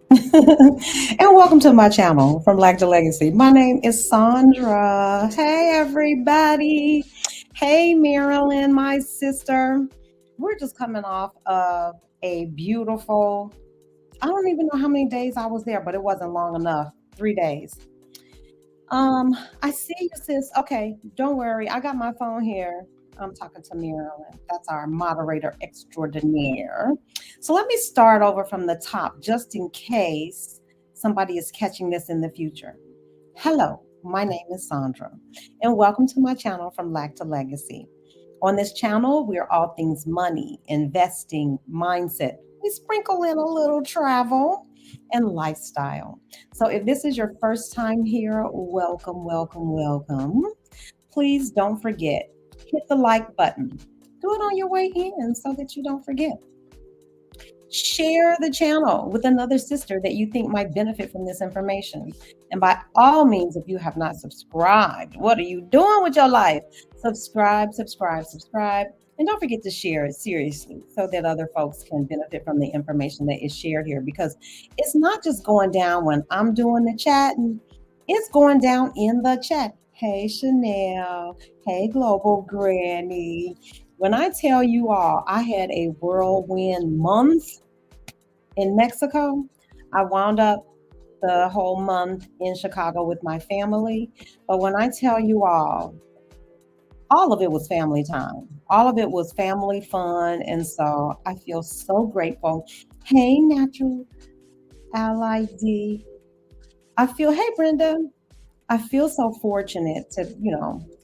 And welcome to my channel from Lack to Legacy. My name is Sandra. Hey, everybody. Hey, Marilyn, my sister. We're just coming off of a beautiful, I don't even know how many days I was there, but it wasn't long enough. 3 days. I see you, sis. Okay, don't worry. I got my phone here. I'm talking to Marilyn. That's our moderator extraordinaire. So let me start over from the top just in case somebody is catching this in the future. Hello, my name is Sandra, and welcome to my channel from Lack to Legacy. On this channel, we're all things money, investing, mindset. We sprinkle in a little travel and lifestyle. So if this is your first time here, welcome, welcome, welcome. Please don't forget, hit the like button. Do it on your way in so that you don't forget. Share the channel with another sister that you think might benefit from this information. And by all means, if you have not subscribed, what are you doing with your life? Subscribe, subscribe, subscribe. And don't forget to share it seriously so that other folks can benefit from the information that is shared here, because it's not just going down when I'm doing the chatting, it's going down in the chat. Hey, Chanel. Hey, Global Granny. When I tell you all, I had a whirlwind month in Mexico. I wound up the whole month in Chicago with my family. But when I tell you all of it was family time. All of it was family fun. And so I feel so grateful. Hey, Natural Ally D. Hey, Brenda. I feel so fortunate to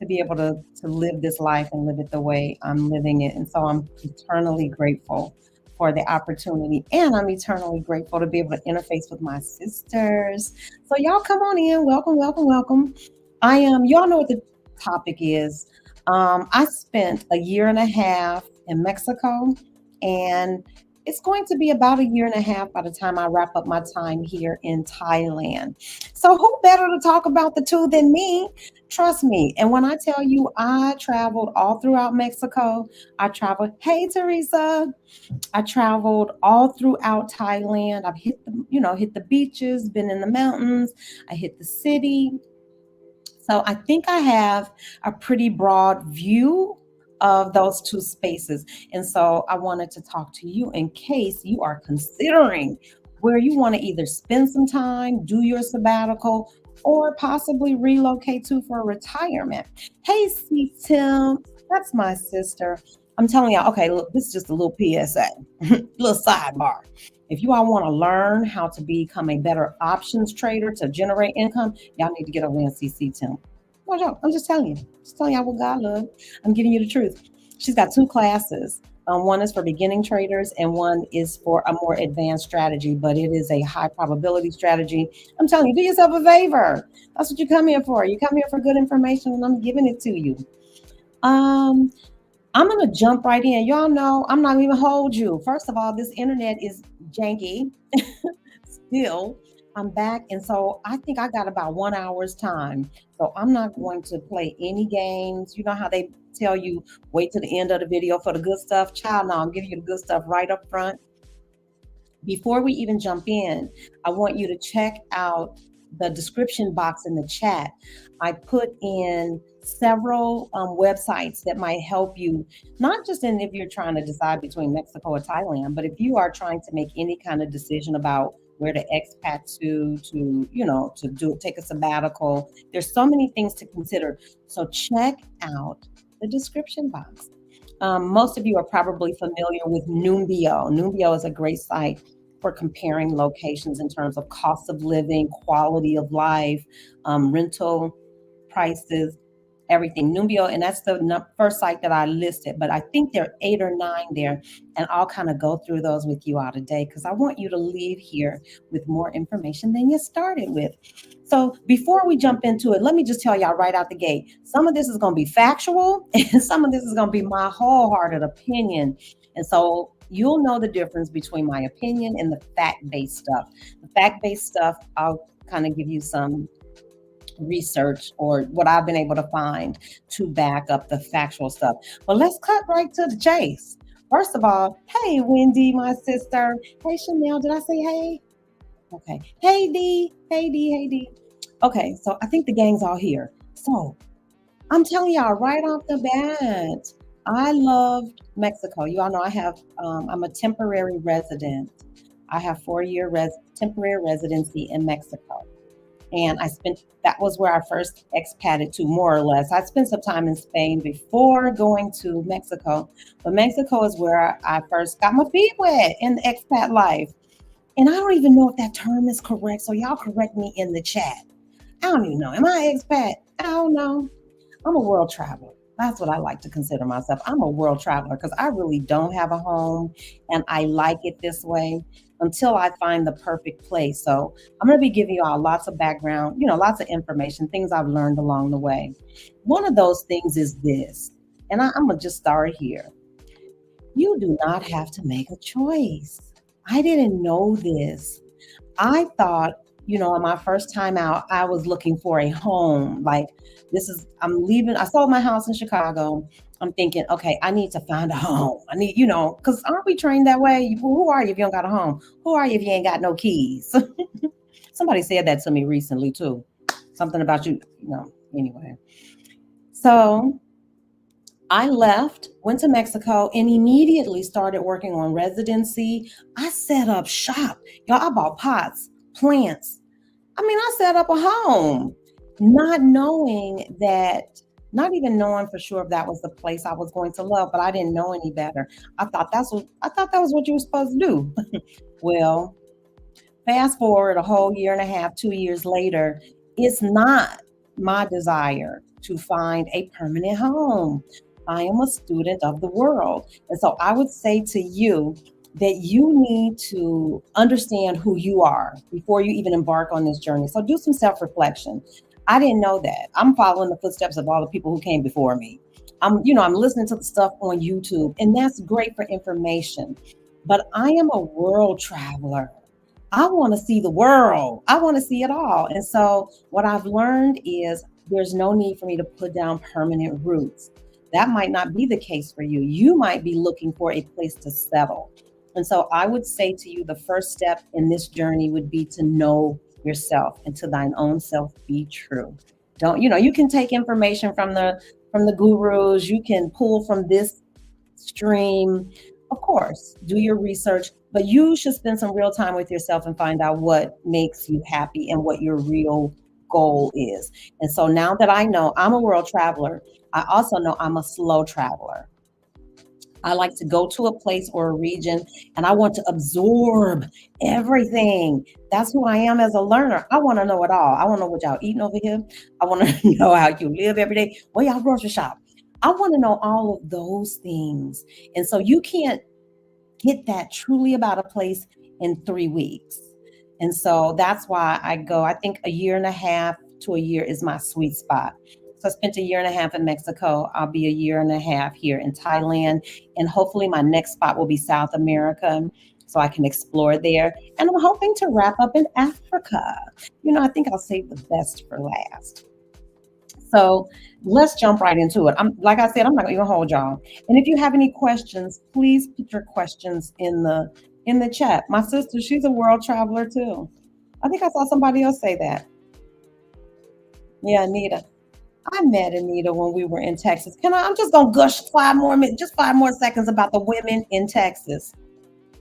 be able to live this life and live it the way I'm living it. And so I'm eternally grateful for the opportunity. And I'm eternally grateful to be able to interface with my sisters. So y'all come on in. Welcome, welcome, welcome. Y'all know what the topic is. I spent a year and a half in Mexico, and it's going to be about a year and a half by the time I wrap up my time here in Thailand. So, who better to talk about the two than me? Trust me. And when I tell you I traveled all throughout Mexico, hey, Teresa, I traveled all throughout Thailand. I've hit the beaches, been in the mountains, I hit the city. So I think I have a pretty broad view of those two spaces. And so I wanted to talk to you in case you are considering where you want to either spend some time, do your sabbatical, or possibly relocate to for retirement. Hey, C Tim, that's my sister. I'm telling y'all, okay, look, this is just a little PSA, little sidebar. If you all want to learn how to become a better options trader to generate income, y'all need to get over NCC Tim. Watch out. I'm just telling you. Just telling y'all what God loves. I'm giving you the truth. She's got two classes. One is for beginning traders and one is for a more advanced strategy, but it is a high probability strategy. I'm telling you, do yourself a favor. That's what you come here for. You come here for good information and I'm giving it to you. I'm going to jump right in. Y'all know I'm not even hold you. First of all, this internet is janky still. I'm back. And so I think I got about 1 hour's time. So I'm not going to play any games. You know how they tell you wait to the end of the video for the good stuff? Child, no, I'm giving you the good stuff right up front. Before we even jump in, I want you to check out the description box in the chat. I put in several websites that might help you, not just in if you're trying to decide between Mexico or Thailand, but if you are trying to make any kind of decision about where to expat to take a sabbatical. There's so many things to consider. So check out the description box. Most of you are probably familiar with Numbeo. Numbeo is a great site for comparing locations in terms of cost of living, quality of life, rental prices, everything. Numbeo, and that's the first site that I listed, but I think there are 8 or 9 there, and I'll kind of go through those with you all today because I want you to leave here with more information than you started with. So before we jump into it, let me just tell y'all right out the gate, some of this is going to be factual and some of this is going to be my wholehearted opinion. And so you'll know the difference between my opinion and the fact-based stuff. The fact-based stuff, I'll kind of give you some research or what I've been able to find to back up the factual stuff. But let's cut right to the chase. First of all, hey, Wendy, my sister. Hey, Chanel, did I say hey? Okay. Hey, D. Hey, D. Hey, D. Okay, so I think the gang's all here. So I'm telling y'all right off the bat, I loved Mexico. You all know I'm a temporary resident. I have 4 year temporary residency in Mexico. And that was where I first expatted to, more or less. I spent some time in Spain before going to Mexico, but Mexico is where I first got my feet wet in the expat life. And I don't even know if that term is correct, so y'all correct me in the chat. I don't even know. Am I an expat? I don't know. I'm a world traveler. That's what I like to consider myself. I'm a world traveler because I really don't have a home and I like it this way until I find the perfect place. So I'm going to be giving you all lots of background, lots of information, things I've learned along the way. One of those things is this, and I'm going to just start here. You do not have to make a choice. I didn't know this. I thought, on my first time out, I was looking for a home. Like, I'm leaving. I sold my house in Chicago. I'm thinking, okay, I need to find a home. I need, because aren't we trained that way? Who are you if you don't got a home? Who are you if you ain't got no keys? Somebody said that to me recently, too. Something about anyway. So I left, went to Mexico, and immediately started working on residency. I set up shop. Y'all, I bought pots, plants. I set up a home, not even knowing for sure if that was the place I was going to love, but I didn't know any better. I thought that was what you were supposed to do. Well, fast forward a whole year and a half, 2 years later, it's not my desire to find a permanent home. I am a student of the world. And so I would say to you that you need to understand who you are before you even embark on this journey. So do some self-reflection. I didn't know that. I'm following the footsteps of all the people who came before me. I'm listening to the stuff on YouTube, and that's great for information. But I am a world traveler. I want to see the world. I want to see it all. And so what I've learned is there's no need for me to put down permanent roots. That might not be the case for you. You might be looking for a place to settle. And so I would say to you, the first step in this journey would be to know yourself, and to thine own self be true. Don't, you can take information from the gurus, you can pull from this stream. Of course, do your research, but you should spend some real time with yourself and find out what makes you happy and what your real goal is. And so now that I know I'm a world traveler, I also know I'm a slow traveler. I like to go to a place or a region and I want to absorb everything. That's who I am as a learner. I want to know it all. I want to know what y'all eating over here. I want to know how you live every day, where y'all grocery shop. I want to know all of those things. And so you can't get that truly about a place in 3 weeks. And so that's why I think a year and a half to a year is my sweet spot. So I spent a year and a half in Mexico. I'll be a year and a half here in Thailand. And hopefully my next spot will be South America so I can explore there. And I'm hoping to wrap up in Africa. I think I'll save the best for last. So let's jump right into it. Like I said, I'm not going to hold y'all. And if you have any questions, please put your questions in the chat. My sister, she's a world traveler too. I think I saw somebody else say that. Yeah, Anita. I met Anita when we were in Texas. I'm just going to gush 5 more minutes, just 5 more seconds about the women in Texas.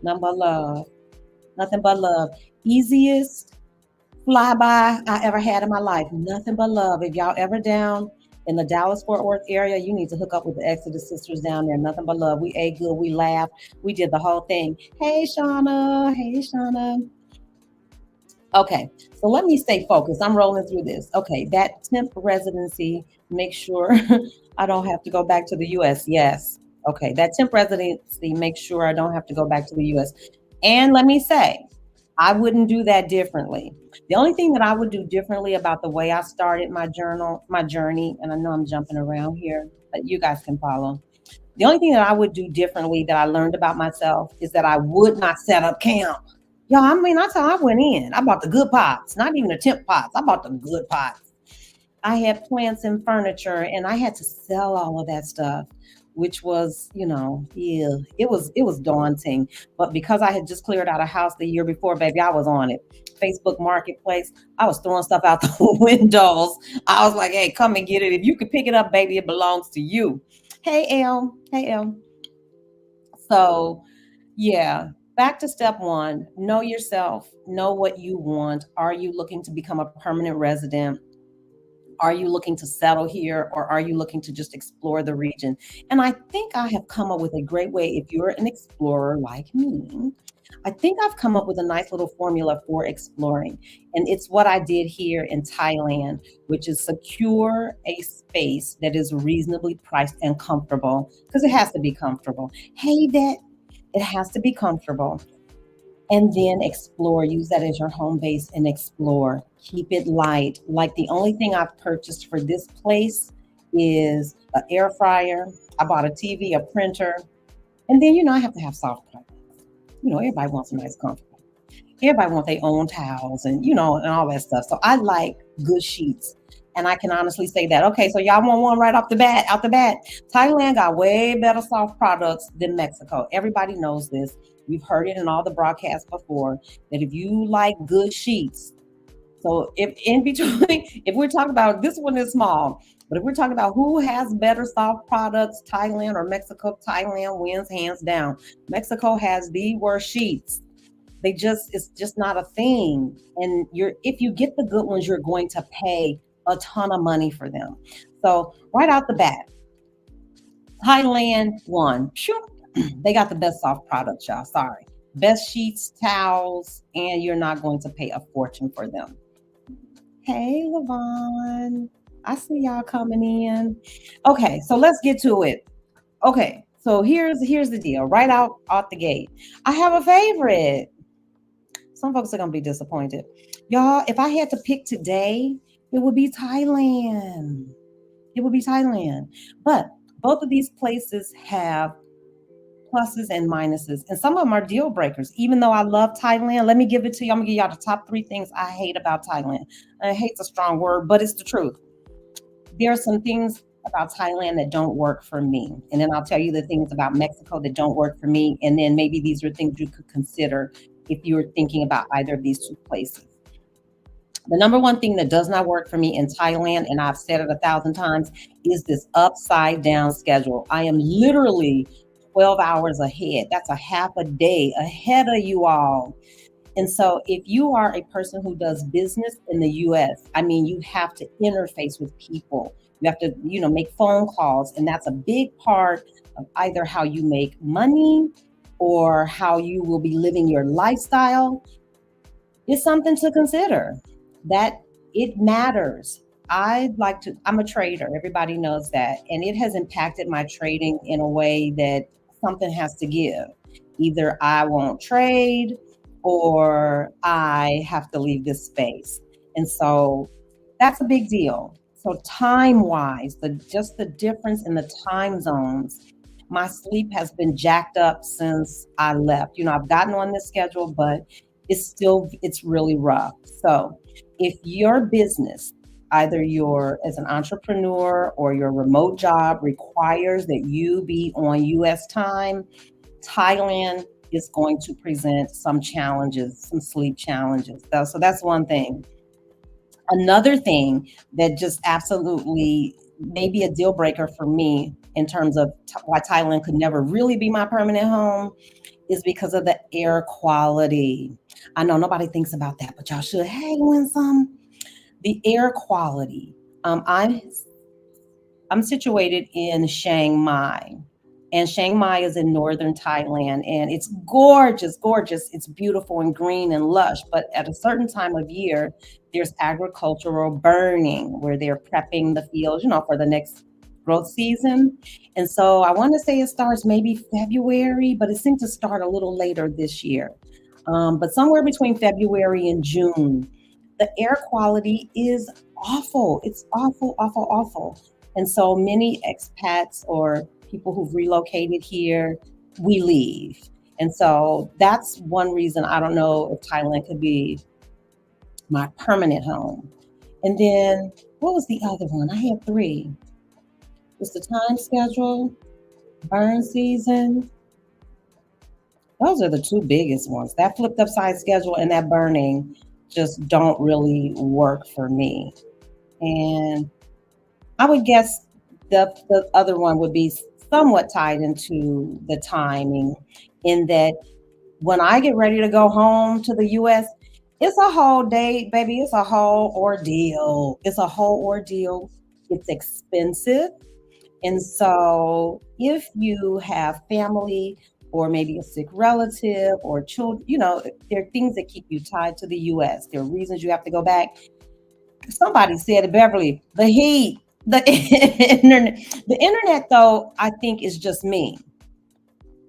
Nothing but love. Nothing but love. Easiest flyby I ever had in my life. Nothing but love. If y'all ever down in the Dallas-Fort Worth area, you need to hook up with the Exodus sisters down there. Nothing but love. We ate good. We laughed. We did the whole thing. Hey, Shauna. Hey, Shauna. Okay, so let me stay focused. I'm rolling through this. Okay, that temp residency, make sure I don't have to go back to the US. Yes. Okay, that temp residency, make sure I don't have to go back to the US. And let me say, I wouldn't do that differently. The only thing that I would do differently about the way I started my journey, and I know I'm jumping around here, but you guys can follow. The only thing that I would do differently that I learned about myself is that I would not set up camp. Yo, that's how I went in. I bought the good pots, not even the temp pots. I bought the good pots. I had plants and furniture, and I had to sell all of that stuff. which was, yeah, it was daunting. But because I had just cleared out a house the year before, baby, I was on it. Facebook Marketplace, I was throwing stuff out the windows. I was like, hey, come and get it. If you could pick it up, baby, it belongs to you. Hey, L. Hey, L. So, yeah, back to step one, know yourself, know what you want. Are you looking to become a permanent resident? Are you looking to settle here, or are you looking to just explore the region? And I think I have come up with a great way. If you're an explorer like me, I think I've come up with a nice little formula for exploring. And it's what I did here in Thailand, which is secure a space that is reasonably priced and comfortable, because it has to be comfortable. Hey, that it has to be comfortable. And then explore, use that as your home base and explore. Keep it light. Like, the only thing I've purchased for this place is an air fryer. I bought a TV, a printer, and then I have to have soft products. Everybody wants a nice comfort. Everybody wants their own towels, and all that stuff. So I like good sheets. And I can honestly say that. Okay, so y'all want one right off the bat, out the bat. Thailand got way better soft products than Mexico. Everybody knows this. We've heard it in all the broadcasts before, that if you like good sheets, so if in between, if we're talking about, this one is small, but if we're talking about who has better soft products, Thailand or Mexico, Thailand wins hands down. Mexico has the worst sheets. It's just not a thing. And if you get the good ones, you're going to pay a ton of money for them. So right out the bat, Thailand won. They got the best soft products, y'all. Sorry. Best sheets, towels, and you're not going to pay a fortune for them. Hey, Levon. I see y'all coming in. Okay, so let's get to it. Okay, so here's the deal. Right out the gate, I have a favorite. Some folks are gonna be disappointed, y'all. If I had to pick today, it would be Thailand. It would be Thailand. But both of these places have pluses and minuses, and some of them are deal breakers. Even though I love Thailand, let me give it to you. I'm gonna give y'all the top three things I hate about Thailand. I hate's a strong word, but it's the truth. There are some things about Thailand that don't work for me, and then I'll tell you the things about Mexico that don't work for me, and then maybe these are things you could consider if you're thinking about either of these two places. The number one thing that does not work for me in Thailand, and I've said it 1,000 times, is this upside down schedule. I am literally 12 hours ahead. That's a half a day ahead of you all. And so if you are a person who does business in the US, I mean, you have to interface with people. You have to, make phone calls. And that's a big part of either how you make money or how you will be living your lifestyle. It's something to consider, that it matters. I'm a trader. Everybody knows that. And it has impacted my trading in a way that something has to give. Either I won't trade or I have to leave this space. And so that's a big deal. So time wise, just the difference in the time zones, my sleep has been jacked up since I left. I've gotten on this schedule, but it's really rough. So if your business, either you're as an entrepreneur or your remote job, requires that you be on US time, Thailand is going to present some challenges, some sleep challenges. So that's one thing. Another thing that just absolutely may be a deal breaker for me in terms of why Thailand could never really be my permanent home is because of the air quality. I know nobody thinks about that, but y'all should. Hey, win some. The air quality. I'm situated in Chiang Mai, and Chiang Mai is in northern Thailand, and it's gorgeous, gorgeous. It's beautiful and green and lush. But at a certain time of year, there's agricultural burning where they're prepping the fields, for the next growth season. And so I want to say it starts maybe February, but it seems to start a little later this year. But somewhere between February and June, the air quality is awful. It's awful, awful, awful. And so many expats or people who've relocated here, we leave. And so that's one reason I don't know if Thailand could be my permanent home. And then what was the other one? I had three. It's the time schedule. Burn season. Those are the two biggest ones. That flipped upside schedule and that burning just don't really work for me. And I would guess the other one would be somewhat tied into the timing, in that when I get ready to go home to the US, it's a whole day, baby. It's a whole ordeal. It's a whole ordeal. It's expensive. And so, if you have family or maybe a sick relative or children, there are things that keep you tied to the US. There are reasons you have to go back. Somebody said it, Beverly, the heat, the internet. The internet, though, I think is just me.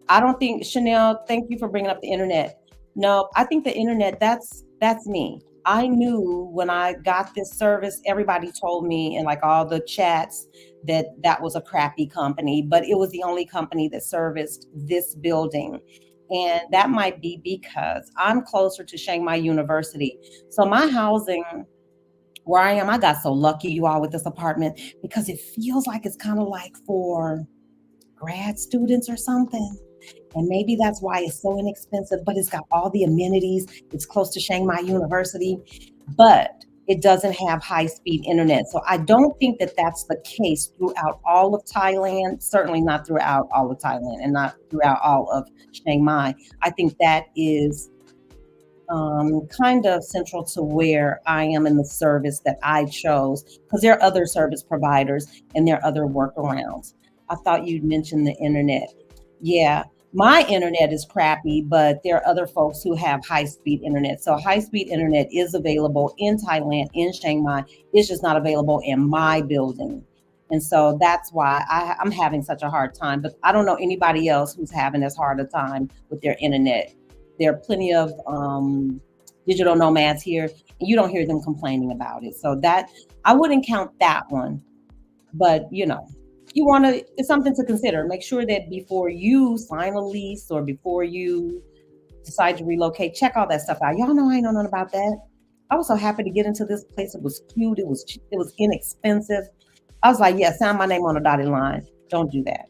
I don't think Chanel. Thank you for bringing up the internet. No, I think the internet. That's me. I knew when I got this service. Everybody told me in like all the chats that that was a crappy company, but it was the only company that serviced this building. And that might be because I'm closer to Chiang Mai University. So my housing where I am, I got so lucky, you all, with this apartment because it feels like it's kind of like for grad students or something. And maybe that's why it's so inexpensive, but it's got all the amenities. It's close to Chiang Mai University, but it doesn't have high speed internet. So I don't think that that's the case throughout all of Thailand, certainly not throughout all of Thailand and not throughout all of Chiang Mai. I think that is kind of central to where I am in the service that I chose, because there are other service providers and there are other workarounds. I thought you'd mentioned the internet. Yeah, my internet is crappy, but there are other folks who have high speed internet. So, high speed internet is available in Thailand, in Chiang Mai. It's just not available in my building. And so that's why I'm having such a hard time. But I don't know anybody else who's having as hard a time with their internet. There are plenty of digital nomads here, and you don't hear them complaining about it. So that I wouldn't count that one, but you want to, it's something to consider. Make sure that before you sign a lease or before you decide to relocate, check all that stuff out. Y'all know I ain't know nothing about that. I was so happy to get into this place. It was cute. It was inexpensive. I was like, yeah, sign my name on a dotted line. Don't do that.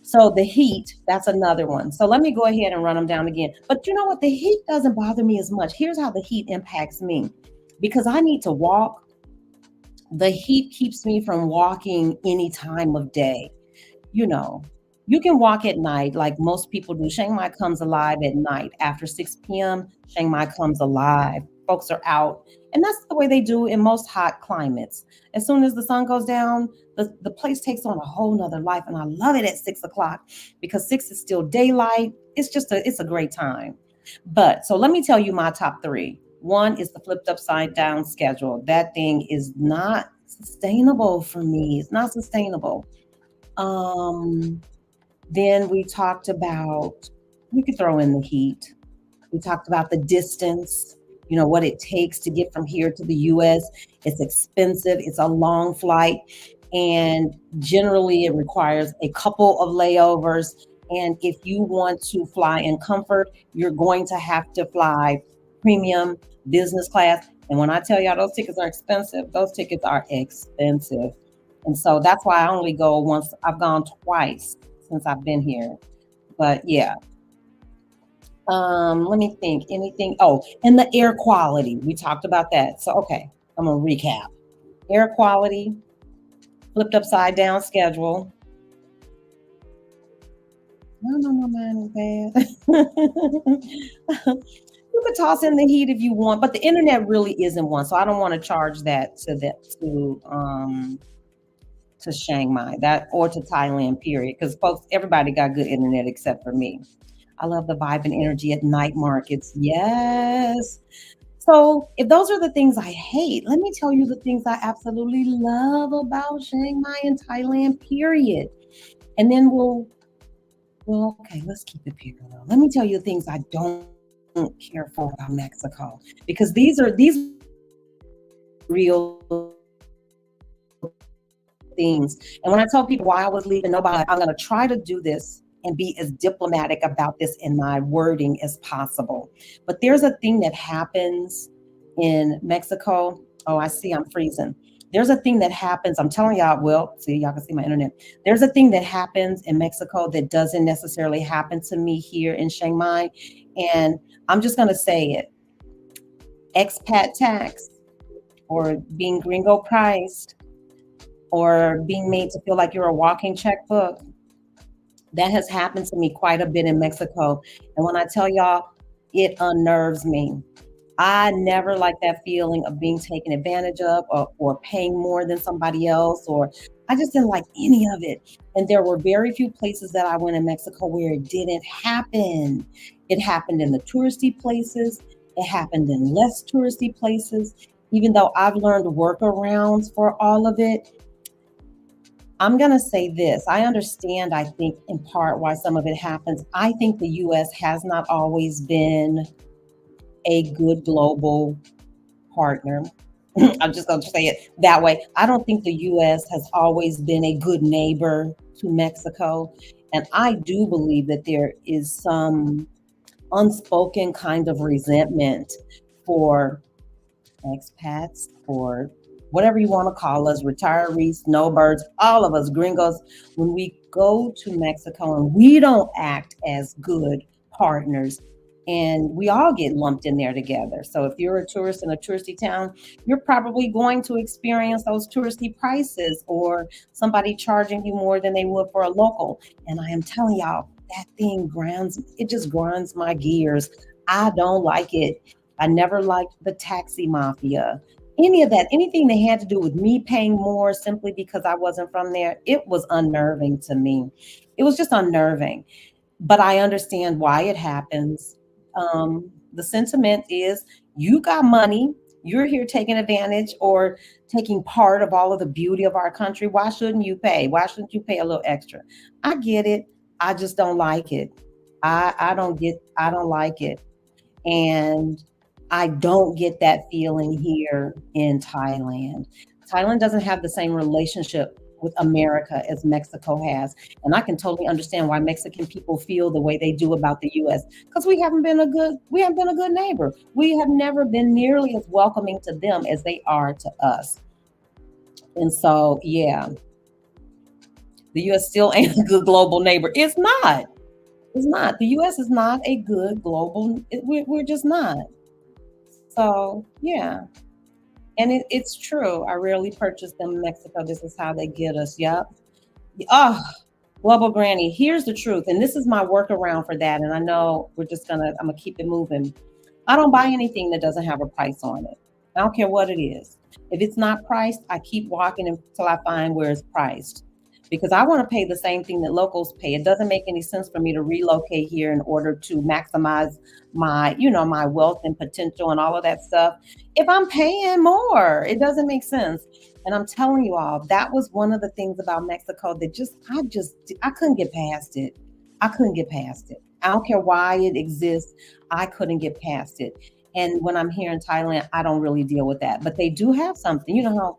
So the heat, that's another one. So let me go ahead and run them down again. But you know what? The heat doesn't bother me as much. Here's how the heat impacts me. Because I need to walk, the heat keeps me from walking any time of day. You know, you can walk at night like most people do. Chiang Mai comes alive at night. After 6 p.m., Chiang Mai comes alive. Folks are out. And that's the way they do in most hot climates. As soon as the sun goes down, the place takes on a whole nother life. And I love it at 6 o'clock because six is still daylight. It's a great time. But so let me tell you my top three. One is the flipped upside down schedule. That thing is not sustainable for me. It's not sustainable. Um, then we talked about, we could throw in the heat. We talked about the distance, what it takes to get from here to the US. It's expensive, it's a long flight, and generally it requires a couple of layovers. And if you want to fly in comfort, you're going to have to fly premium business class. And when I tell y'all those tickets are expensive, those tickets are expensive. And so that's why I only go once. I've gone twice since I've been here. But yeah, let me think. Anything? Oh, and the air quality. We talked about that. So okay, I'm gonna recap. Air quality, flipped upside down schedule. No, no, no, mine is bad. You could toss in the heat if you want, but the internet really isn't one. So I don't want to charge that to Chiang Mai, that or to Thailand, period. Because folks, everybody got good internet except for me. I love the vibe and energy at night markets. Yes. So if those are the things I hate, let me tell you the things I absolutely love about Chiang Mai and Thailand, period. And then well, okay, let's keep it parallel. Let me tell you the things I don't care for about Mexico. Because these real things. And when I tell people why I was leaving, nobody, I'm going to try to do this and be as diplomatic about this in my wording as possible. But there's a thing that happens in Mexico. Oh, I see I'm freezing. There's a thing that happens. I'm telling y'all, well, see, y'all can see my internet. There's a thing that happens in Mexico that doesn't necessarily happen to me here in Chiang Mai. And I'm just going to say it. Expat tax, or being gringo priced, or being made to feel like you're a walking checkbook. That has happened to me quite a bit in Mexico. And when I tell y'all, it unnerves me. I never like that feeling of being taken advantage of, or paying more than somebody else, or I just didn't like any of it. And there were very few places that I went in Mexico where it didn't happen. It happened in the touristy places, it happened in less touristy places. Even though I've learned workarounds for all of it, I'm going to say this. I understand, I think, in part why some of it happens. I think the US has not always been a good global partner. I'm just going to say it that way. I don't think the US has always been a good neighbor to Mexico. And I do believe that there is some unspoken kind of resentment for expats, or whatever you want to call us, retirees, snowbirds, all of us gringos, when we go to Mexico and we don't act as good partners, and we all get lumped in there together. So if you're a tourist in a touristy town, you're probably going to experience those touristy prices, or somebody charging you more than they would for a local. And I am telling y'all, that thing grinds, it just grinds my gears. I don't like it. I never liked the taxi mafia, any of that, anything that had to do with me paying more simply because I wasn't from there. It was unnerving to me. It was just unnerving, but I understand why it happens. The sentiment is, you got money, you're here taking advantage or taking part of all of the beauty of our country. Why shouldn't you pay? Why shouldn't you pay a little extra? I get it. I just don't like it. I don't like it. And I don't get that feeling here in Thailand. Thailand doesn't have the same relationship with America as Mexico has. And I can totally understand why Mexican people feel the way they do about the US, because we haven't been a good neighbor. We have never been nearly as welcoming to them as they are to us. And so, yeah, the US still ain't a good global neighbor. It's not. It's not. The US is not a good global, we're just not. So, yeah. And it's true. I rarely purchase them in Mexico. This is how they get us. Yep. Oh, global granny. Here's the truth. And this is my workaround for that. And I know I'm going to keep it moving. I don't buy anything that doesn't have a price on it. I don't care what it is. If it's not priced, I keep walking until I find where it's priced, because I want to pay the same thing that locals pay. It doesn't make any sense for me to relocate here in order to maximize my wealth and potential and all of that stuff. If I'm paying more, it doesn't make sense. And I'm telling you all, that was one of the things about Mexico that I couldn't get past it. I couldn't get past it. I don't care why it exists. I couldn't get past it. And when I'm here in Thailand, I don't really deal with that. But they do have something. You know how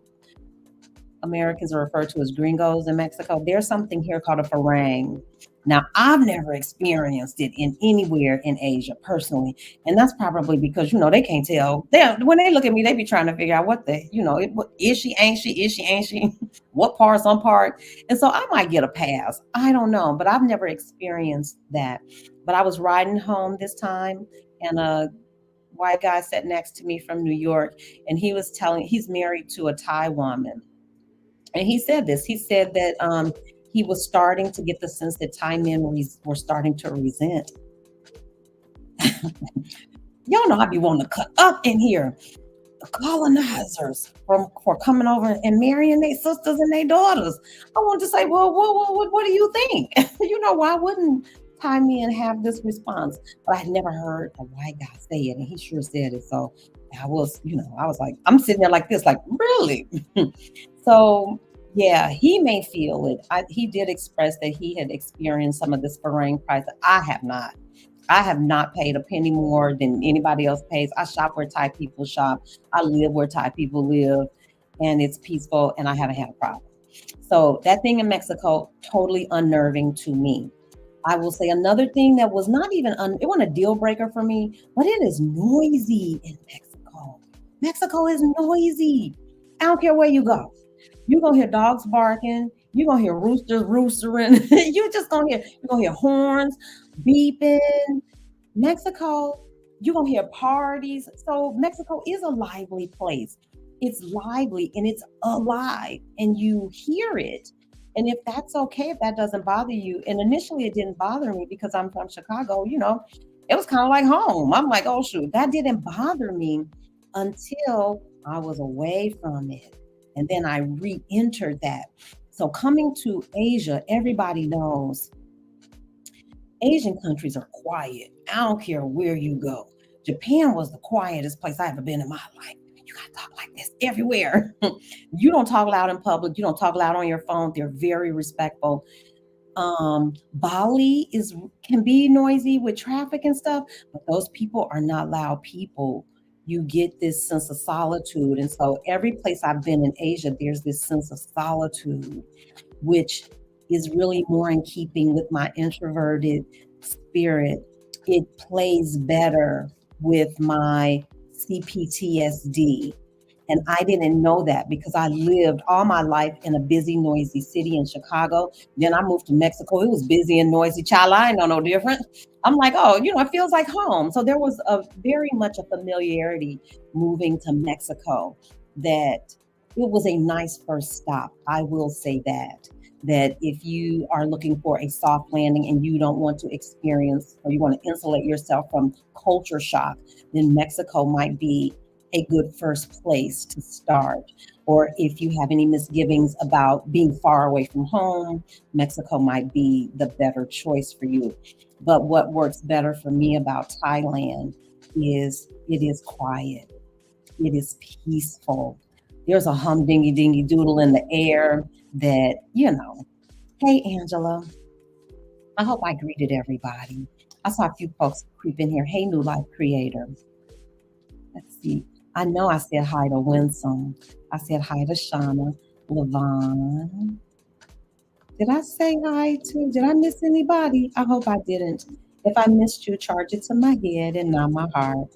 Americans are referred to as gringos in Mexico? There's something here called a farang. Now, I've never experienced it in anywhere in Asia personally, and that's probably because they can't tell. When they look at me, they be trying to figure out is she, ain't she, is she, ain't she, what part's on part, and so I might get a pass. I don't know, but I've never experienced that. But I was riding home this time, and a white guy sat next to me from New York, and he's married to a Thai woman. And he said this. He said that he was starting to get the sense that Thai men were starting to resent. Y'all know I be wanting to cut up in here. The colonizers for coming over and marrying their sisters and their daughters. I want to say, well, what do you think? Why wouldn't Thai men have this response? But I never heard a white guy say it, and he sure said it. So I was like, I'm sitting there like this, like, really? So, yeah, he may feel it. He did express that he had experienced some of this farang price. I have not. I have not paid a penny more than anybody else pays. I shop where Thai people shop. I live where Thai people live, and it's peaceful, and I haven't had a problem. So that thing in Mexico, totally unnerving to me. I will say another thing that was not even, it wasn't a deal breaker for me, but it is noisy in Mexico. Mexico is noisy. I don't care where you go. You're gonna hear dogs barking. You're gonna hear roosters roostering. You're gonna hear horns beeping. Mexico, you're gonna hear parties. So Mexico is a lively place. It's lively and it's alive, and you hear it. And if that's okay, if that doesn't bother you, and initially it didn't bother me because I'm from Chicago, it was kind of like home. I'm like, oh shoot, that didn't bother me until I was away from it. And then I re-entered that. So coming to Asia, everybody knows Asian countries are quiet. I don't care where you go. Japan was the quietest place I ever been in my life. You gotta talk like this everywhere. You don't talk loud in public. You don't talk loud on your phone. They're very respectful. Bali can be noisy with traffic and stuff, but those people are not loud people. You get this sense of solitude. And so every place I've been in Asia, there's this sense of solitude, which is really more in keeping with my introverted spirit. It plays better with my CPTSD. And I didn't know that because I lived all my life in a busy, noisy city in Chicago. Then I moved to Mexico. It was busy and noisy. Child, I ain't know no different. I'm like, oh, it feels like home. So there was a very much a familiarity moving to Mexico that it was a nice first stop. I will say that if you are looking for a soft landing and you don't want to experience or you want to insulate yourself from culture shock, then Mexico might be a good first place to start. Or if you have any misgivings about being far away from home, Mexico might be the better choice for you. But what works better for me about Thailand is it is quiet, it is peaceful. There's a humdingy dingy doodle in the air that. Hey, Angela, I hope I greeted everybody. I saw a few folks creep in here. Hey, New Life Creator. Let's see. I know I said hi to Winsome. I said hi to Shauna, Levon. Did I say hi to? Did I miss anybody? I hope I didn't. If I missed you, charge it to my head and not my heart.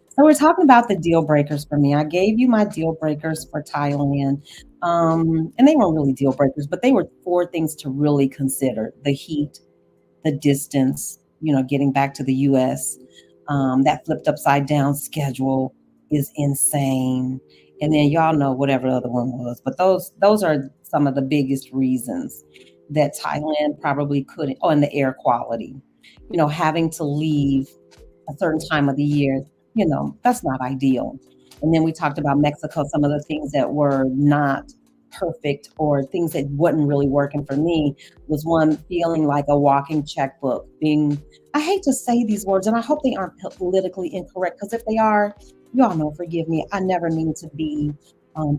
So we're talking about the deal breakers for me. I gave you my deal breakers for Thailand. And they weren't really deal breakers, but they were four things to really consider: the heat, the distance, getting back to the US. That flipped upside down schedule is insane. And then y'all know whatever the other one was. But those are some of the biggest reasons that Thailand probably couldn't. Oh, and the air quality. Having to leave a certain time of the year, that's not ideal. And then we talked about Mexico, some of the things that were not perfect or things that wasn't really working for me was one, feeling like a walking checkbook, I hate to say these words and I hope they aren't politically incorrect, because if they are, y'all know, forgive me. I never mean to be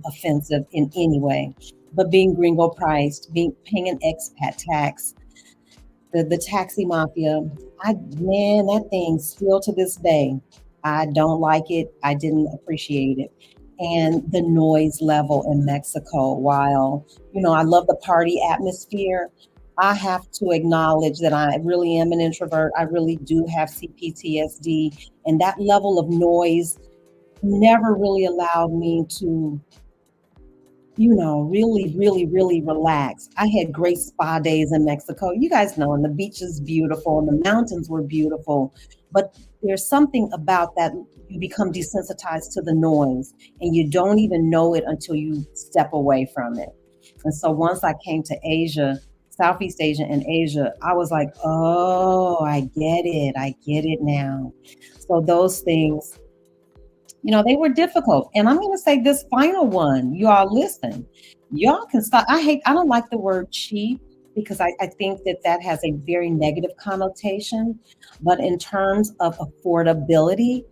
offensive in any way, but being gringo priced, paying an expat tax, the taxi mafia. Man, that thing still to this day, I don't like it. I didn't appreciate it. And the noise level in Mexico, while, I love the party atmosphere, I have to acknowledge that I really am an introvert. I really do have CPTSD, and that level of noise never really allowed me to really, really, really relax. I had great spa days in Mexico. You guys know, and the beach is beautiful and the mountains were beautiful. But there's something about that you become desensitized to the noise and you don't even know it until you step away from it. And so once I came to Asia, Southeast Asia and Asia, I was like, oh, I get it. I get it now. So those things, they were difficult. And I'm going to say this final one, you all listen, y'all can stop. I don't like the word cheap because I think that has a very negative connotation. But in terms of affordability,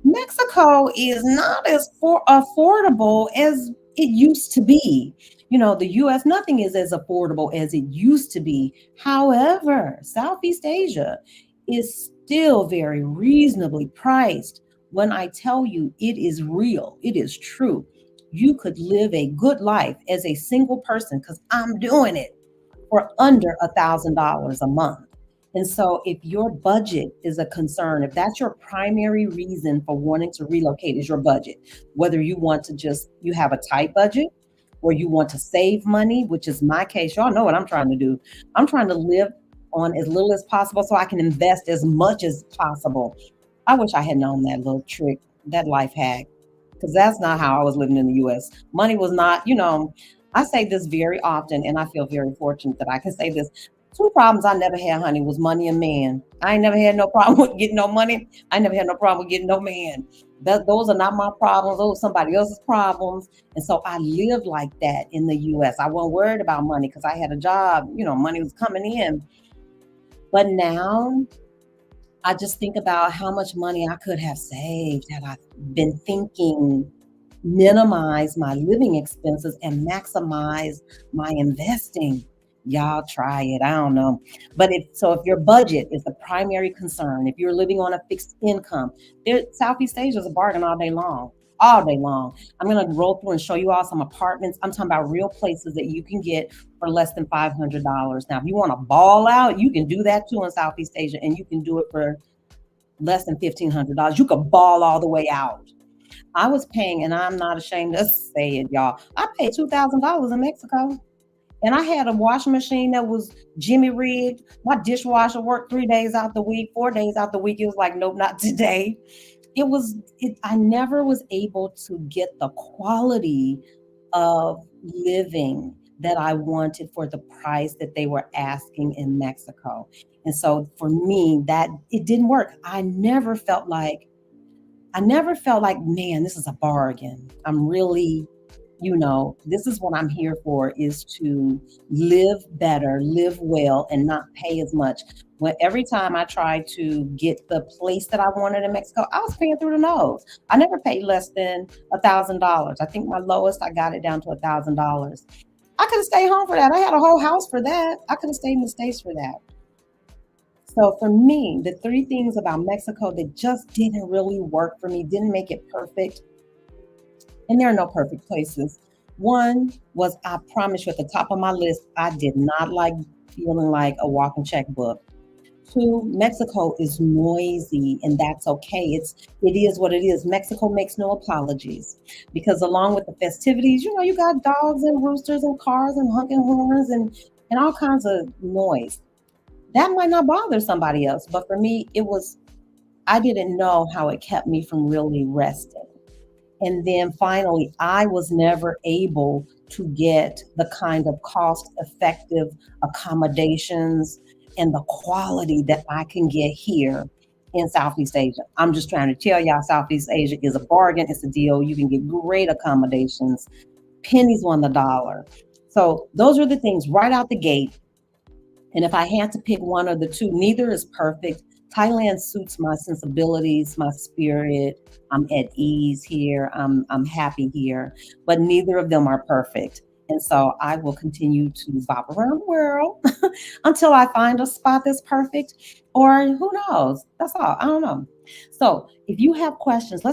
Mexico is not as affordable as it used to be. The US, nothing is as affordable as it used to be. However, Southeast Asia is still very reasonably priced. When I tell you it is real, it is true. You could live a good life as a single person, because I'm doing it, for under $1,000 a month. And so, if your budget is a concern, if that's your primary reason for wanting to relocate, is your budget, whether you want to just, you have a tight budget or you want to save money, which is my case, y'all know what I'm trying to do. I'm trying to live on as little as possible so I can invest as much as possible. I wish I had known that little trick, that life hack, because that's not how I was living in the US. Money was not, I say this very often, and I feel very fortunate that I can say this. Two problems I never had, honey, was money and man. I ain't never had no problem with getting no money. I never had no problem with getting no man. Those are not my problems. Those are somebody else's problems. And so I lived like that in the US. I wasn't worried about money because I had a job, money was coming in. But now I just think about how much money I could have saved had I been thinking minimize my living expenses and maximize my investing. Y'all try it. I don't know. But if your budget is the primary concern, if you're living on a fixed income, Southeast Asia is a bargain all day long. All day long. I'm gonna roll through and show you all some apartments. I'm talking about real places that you can get for less than $500. Now, if you want to ball out, you can do that too in Southeast Asia, and you can do it for less than $1,500. You could ball all the way out. I was paying, and I'm not ashamed to say it, y'all. I paid $2,000 in Mexico, and I had a washing machine that was Jimmy rigged. My dishwasher worked 3 days out the week, 4 days out the week. It was like, nope, not today. I never was able to get the quality of living that I wanted for the price that they were asking in Mexico. And so for me, that it didn't work. I never felt like, man, this is a bargain. I'm really, this is what I'm here for, is to live better, live well, and not pay as much. When every time I tried to get the place that I wanted in Mexico, I was paying through the nose. I never paid less than $1,000. I think my lowest, I got it down to $1,000. I could have stayed home for that. I had a whole house for that. I could have stayed in the States for that. So for me, the three things about Mexico that just didn't really work for me, didn't make it perfect, and there are no perfect places. One was, I promise you, at the top of my list, I did not like feeling like a walking checkbook. Two, Mexico is noisy, and that's okay. It is what it is. Mexico makes no apologies, because along with the festivities, you got dogs and roosters and cars and honking horns and all kinds of noise. That might not bother somebody else, but for me, I didn't know how it kept me from really resting. And then finally, I was never able to get the kind of cost effective accommodations and the quality that I can get here in Southeast Asia. I'm just trying to tell y'all, Southeast Asia is a bargain. It's a deal. You can get great accommodations, pennies on the dollar. So those are the things right out the gate. And if I had to pick one of the two, neither is perfect. Thailand suits my sensibilities, my spirit. I'm at ease here. I'm happy here, but neither of them are perfect. And so I will continue to bop around the world until I find a spot that's perfect, or who knows? That's all. I don't know. So if you have questions, we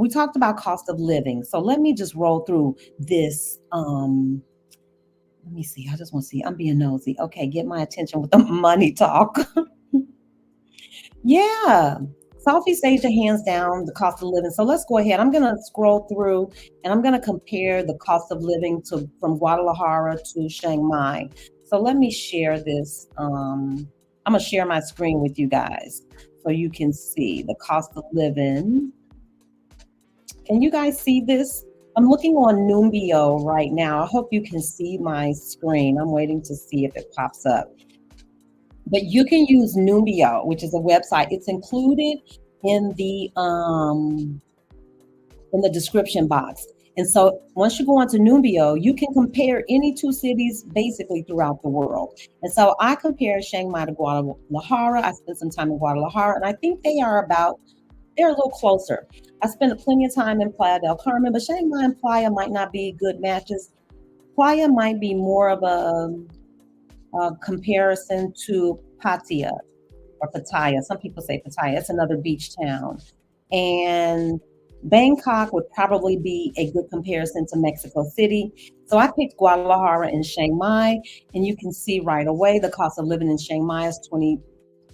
talked about cost of living. So let me just roll through this. Let me see. I just want to see. I'm being nosy. Okay, get my attention with the money talk. Yeah. Southeast Asia, hands down, the cost of living. So let's go ahead. I'm going to scroll through and I'm going to compare the cost of living from Guadalajara to Chiang Mai. So let me share this. I'm going to share my screen with you guys so you can see the cost of living. Can you guys see this? I'm looking on Numbeo right now. I hope you can see my screen. I'm waiting to see if it pops up. But you can use Numbeo, which is a website. It's included in the description box. And so once you go onto Numbeo, you can compare any two cities basically throughout the world. And so I compared Chiang Mai to Guadalajara. I spent some time in Guadalajara, and I think they're a little closer. I spent plenty of time in Playa del Carmen, but Chiang Mai and Playa might not be good matches. Playa might be more of a comparison to Pattaya or Pattaya. Some people say Pattaya. It's another beach town. And Bangkok would probably be a good comparison to Mexico City. So I picked Guadalajara and Chiang Mai, and you can see right away the cost of living in Chiang Mai is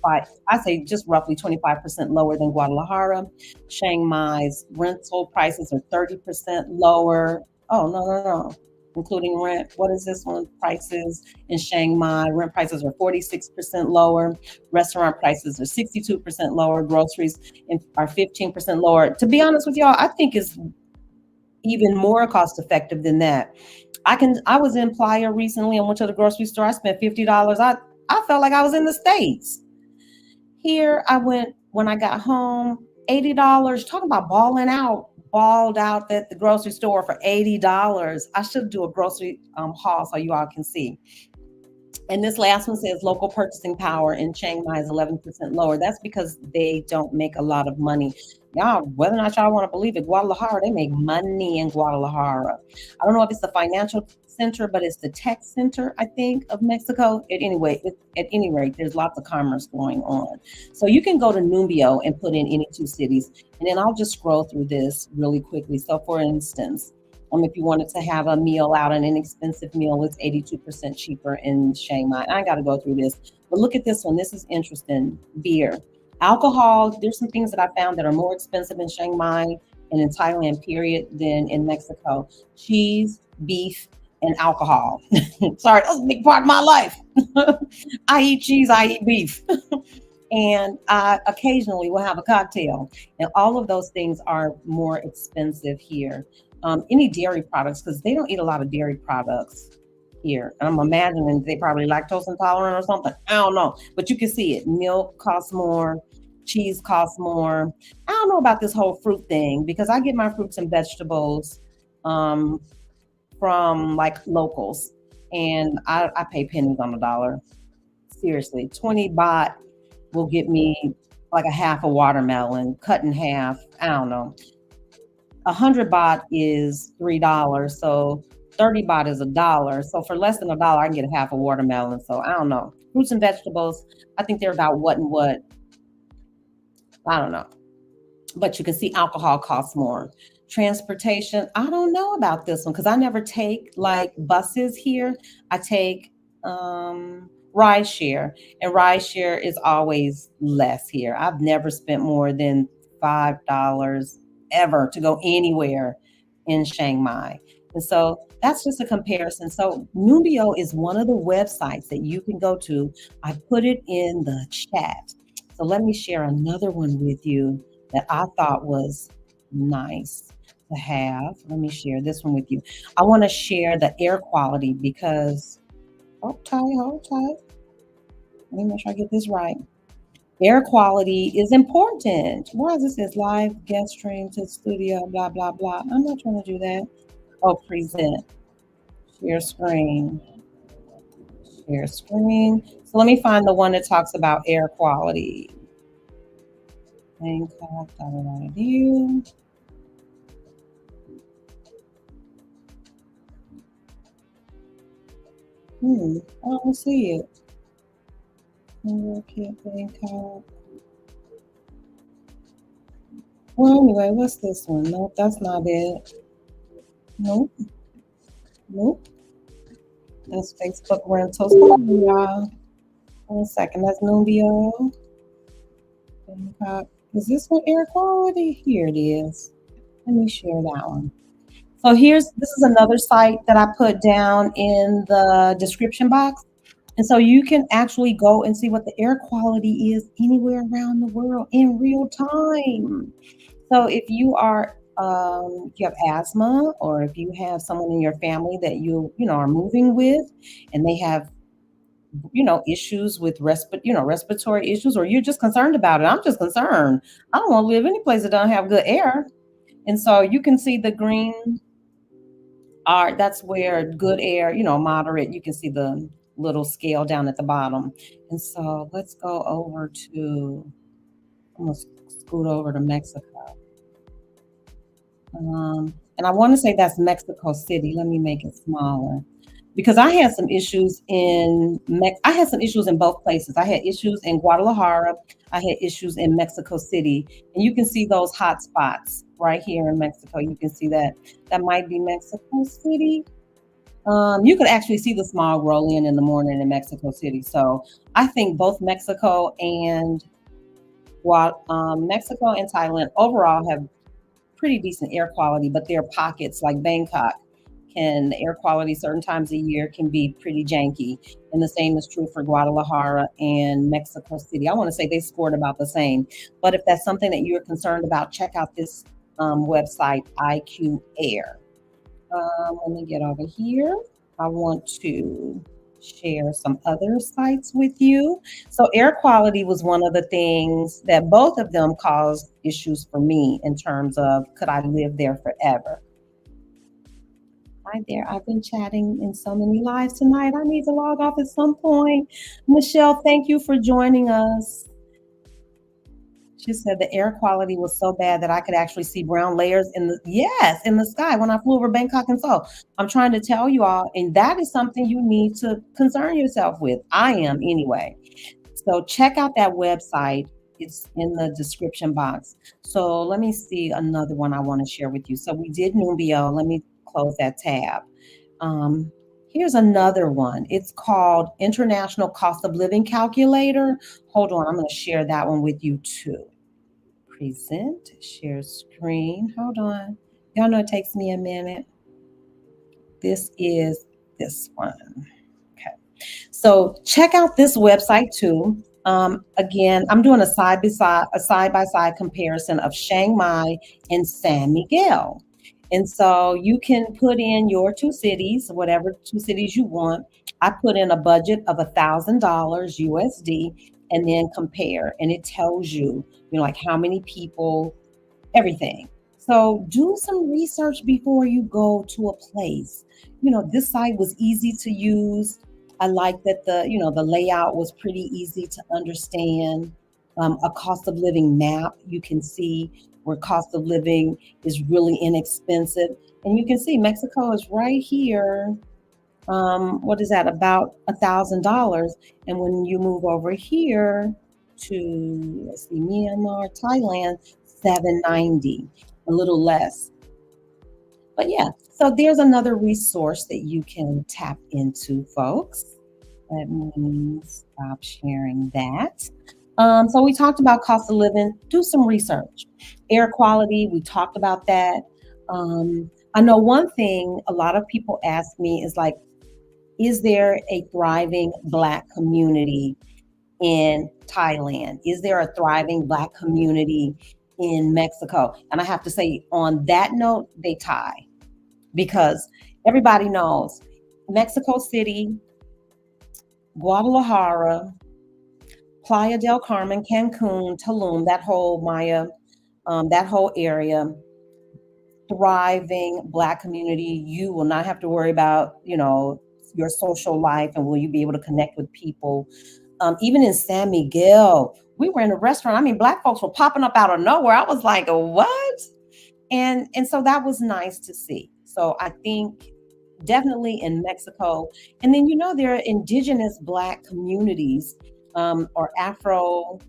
I say just roughly 25% lower than Guadalajara. Chiang Mai's rental prices are 30% lower. Oh, no, no, no. Including rent. What is this one? Prices in Chiang Mai. Rent prices are 46% lower. Restaurant prices are 62% lower. Groceries are 15% lower. To be honest with y'all, I think it's even more cost effective than that. I was in Playa recently and went to the grocery store. I spent $50. I felt like I was in the States. Here I went when I got home, $80. Talking about balling out, balled out at the grocery store for $80. I should do a grocery haul so you all can see. And this last one says local purchasing power in Chiang Mai is 11% lower. That's because they don't make a lot of money. Y'all, whether or not y'all want to believe it, Guadalajara, they make money in Guadalajara. I don't know if it's the financial center, but it's the tech center, I think, of Mexico. At any rate, there's lots of commerce going on. So you can go to Numbeo and put in any two cities. And then I'll just scroll through this really quickly. So for instance, if you wanted to have a meal out, an inexpensive meal, it's 82% cheaper in Chiang Mai. I got to go through this, but look at this one. This is interesting. Beer, alcohol. There's some things that I found that are more expensive in Chiang Mai and in Thailand, period, than in Mexico. Cheese, beef, and alcohol. Sorry, that's a big part of my life. I eat cheese, I eat beef. And I occasionally will have a cocktail. And all of those things are more expensive here. Any dairy products, because they don't eat a lot of dairy products here. I'm imagining they probably lactose intolerant or something. I don't know. But you can see it. Milk costs more. Cheese costs more. I don't know about this whole fruit thing because I get my fruits and vegetables from like locals. And I pay pennies on the dollar. Seriously, 20 baht will get me like a half a watermelon cut in half. I don't know. 100 baht is $3, so 30 baht is $1. So for less than $1, I can get a half a watermelon. So I don't know. Fruits and vegetables, I think they're about what and what. I don't know. But you can see alcohol costs more. Transportation, I don't know about this one because I never take like buses here. I take ride share, and ride share is always less here. I've never spent more than $5 ever to go anywhere in Chiang Mai. And so that's just a comparison. So Numbeo is one of the websites that you can go to. I put it in the chat. So let me share another one with you that I thought was nice to have. Let me share this one with you. I want to share the air quality because, hold tight. Let me make sure I get this right. Air quality is important. Why does it says live guest stream to studio, blah, blah, blah. I'm not trying to do that. Oh, present. Share screen. Share screen. So let me find the one that talks about air quality. Bangkok, view. I don't see it. Bangkok. Well, anyway, what's this one? Nope, that's not it. Nope. That's Facebook rentals. Hold on, y'all. 1 second. That's Numbeo. Bangkok. Is this one air quality? Here it is. Let me share that one. So this is another site that I put down in the description box. And so you can actually go and see what the air quality is anywhere around the world in real time. So if you have asthma, or if you have someone in your family that you are moving with, and they have issues with respiratory issues, or you're just concerned about it. I'm just concerned. I don't want to live any place that don't have good air. And so you can see the green are that's where good air, moderate. You can see the little scale down at the bottom. And so let's go over to, I'm gonna scoot over to Mexico. And I want to say that's Mexico City. Let me make it smaller because I had some issues I had some issues in both places. I had issues in Guadalajara. I had issues in Mexico City, and you can see those hot spots right here in Mexico. You can see that might be Mexico City. You could actually see the smog roll in the morning in Mexico City. So I think both Mexico and Thailand overall have pretty decent air quality, but there are pockets like Bangkok can the air quality certain times a year can be pretty janky. And the same is true for Guadalajara and Mexico City. I want to say they scored about the same. But if that's something that you're concerned about, check out this website, IQ Air. Let me get over here. I want to share some other sites with you. So, air quality was one of the things that both of them caused issues for me in terms of could I live there forever? Hi there. I've been chatting in so many lives tonight. I need to log off at some point. Michelle, thank you for joining us. She said the air quality was so bad that I could actually see brown layers in the sky when I flew over Bangkok and Seoul. I'm trying to tell you all, and that is something you need to concern yourself with. I am anyway. So check out that website. It's in the description box. So let me see another one I want to share with you. So we did Numbeo. Let me close that tab. Um, Here's another one. It's called International Cost of Living Calculator. Hold on, I'm going to share that one with you too. Present, share screen. Hold on. Y'all know it takes me a minute. This is this one. Okay. So check out this website too. Again, I'm doing a side by side comparison of Chiang Mai and San Miguel. And so you can put in your two cities, whatever two cities you want. I put in a budget of $1,000 USD and then compare. And it tells you, like how many people, everything. So do some research before you go to a place. This site was easy to use. I like that the layout was pretty easy to understand. A cost of living map, you can see where cost of living is really inexpensive. And you can see Mexico is right here. What is that? About $1,000. And when you move over here to, let's see, Myanmar, Thailand, 790, a little less. But yeah, so there's another resource that you can tap into, folks. Let me stop sharing that. So we talked about cost of living. Do some research. Air quality, we talked about that. I know one thing a lot of people ask me is like, is there a thriving Black community in Thailand? Is there a thriving Black community in Mexico? And I have to say, on that note, they tie because everybody knows Mexico City, Guadalajara, Playa del Carmen, Cancun, Tulum, that whole area, thriving Black community. You will not have to worry about, your social life and will you be able to connect with people. Even in San Miguel, we were in a restaurant. I mean, Black folks were popping up out of nowhere. I was like, what? And so that was nice to see. So I think definitely in Mexico. And then, there are indigenous Black communities or Afro,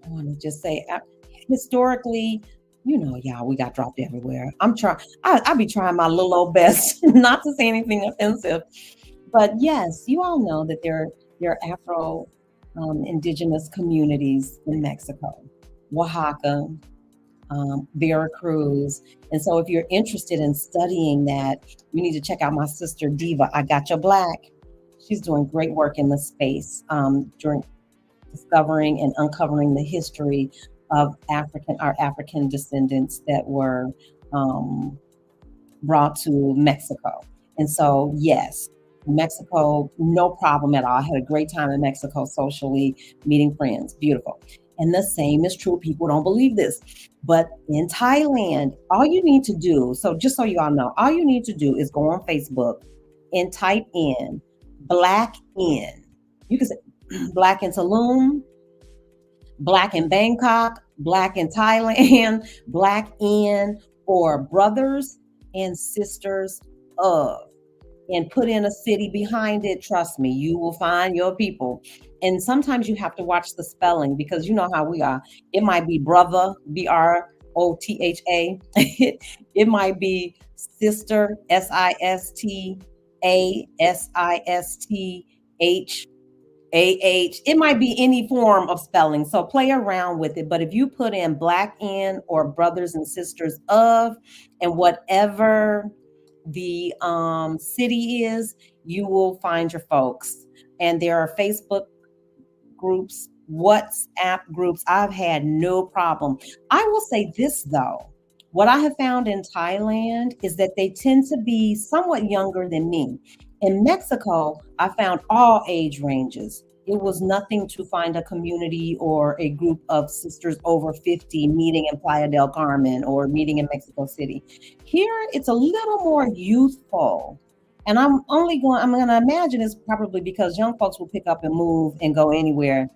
I want to just say historically, y'all, we got dropped everywhere. I be trying my little old best not to say anything offensive. But yes, you all know that there are Afro indigenous communities in Mexico, Oaxaca, Veracruz. And so if you're interested in studying that, you need to check out my sister Diva, I Got Your Black. She's doing great work in this space during discovering and uncovering the history of our African descendants that were brought to Mexico. And so, yes, Mexico, no problem at all. I had a great time in Mexico socially, meeting friends. Beautiful. And the same is true. People don't believe this. But in Thailand, all you need to do, so just so you all know, all you need to do is go on Facebook and type in Black in. You can say Black in Tulum, Black in Bangkok, Black in Thailand, Black in, or brothers and sisters of, and put in a city behind it. Trust me, you will find your people. And sometimes you have to watch the spelling because you know how we are. It might be brother, BR, Otha. It might be sister, Sistasistah. It might be any form of spelling. So play around with it. But if you put in black in or brothers and sisters of, and whatever the city is, you will find your folks. And there are Facebook groups, WhatsApp groups. I've had no problem. I will say this though. What I have found in Thailand is that they tend to be somewhat younger than me. In Mexico, I found all age ranges. It was nothing to find a community or a group of sisters over 50 meeting in Playa del Carmen or meeting in Mexico City. Here, it's a little more youthful. And I'm going to imagine it's probably because young folks will pick up and move and go anywhere.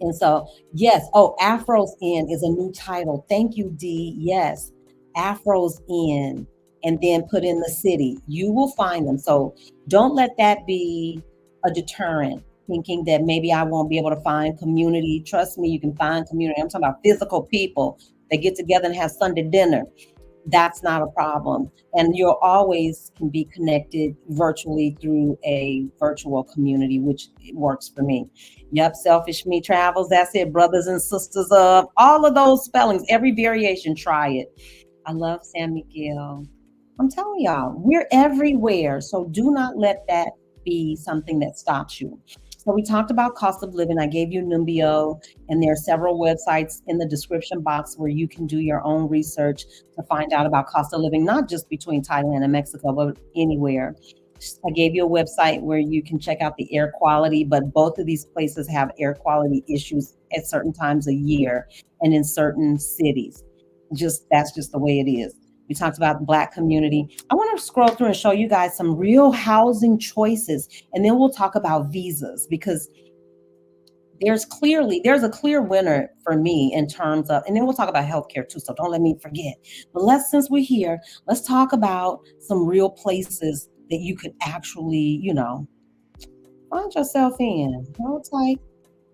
And so, yes. Oh, Afros In is a new title. Thank you, D. Yes. Afros In, and then put in the city. You will find them. So don't let that be a deterrent, thinking that maybe I won't be able to find community. Trust me, you can find community. I'm talking about physical people that get together and have Sunday dinner. That's not a problem. And you'll always can be connected virtually through a virtual community, which works for me. Yep, Selfish Me Travels. That's it. Brothers and sisters of all of those spellings, every variation, try it. I love San Miguel. I'm telling y'all, we're everywhere. So do not let that be something that stops you. So we talked about cost of living. I gave you Numbeo, and there are several websites in the description box where you can do your own research to find out about cost of living, not just between Thailand and Mexico, but anywhere. I gave you a website where you can check out the air quality, but both of these places have air quality issues at certain times a year and in certain cities. That's just the way it is. We talked about the Black community. I want to scroll through and show you guys some real housing choices, and then we'll talk about visas, because there's a clear winner for me in terms of, and then we'll talk about healthcare too. So don't let me forget. But since we're here, let's talk about some real places that you could actually, find yourself in. Hold tight.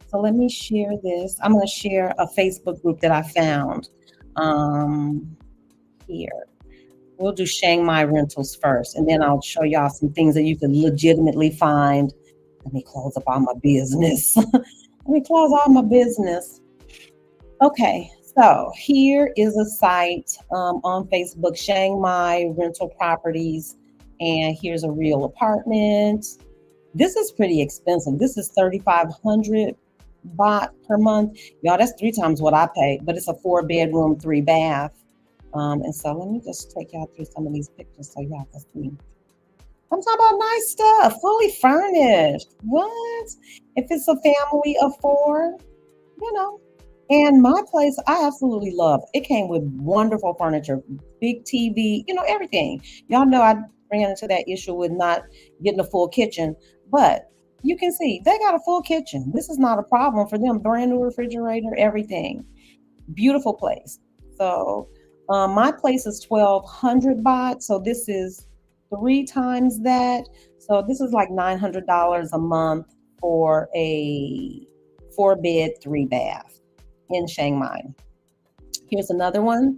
So let me share this. I'm going to share a Facebook group that I found. Here. We'll do Chiang Mai rentals first, and then I'll show y'all some things that you can legitimately find. Let me close up all my business. Okay, so here is a site on Facebook, Chiang Mai rental properties, and here's a real apartment. This is pretty expensive. This is 3,500 baht per month. Y'all, that's 3 times what I pay, but it's a 4-bedroom, 3-bath. And so let me just take y'all through some of these pictures so y'all can see. I'm talking about nice stuff, fully furnished. What? If it's a family of 4, And my place, I absolutely love. It came with wonderful furniture, big TV, everything. Y'all know I ran into that issue with not getting a full kitchen, but you can see they got a full kitchen. This is not a problem for them. Brand new refrigerator, everything. Beautiful place. So my place is 1,200 baht. So this is 3 times that. So this is like $900 a month for a 4-bed, 3-bath in Chiang Mai. Here's another one.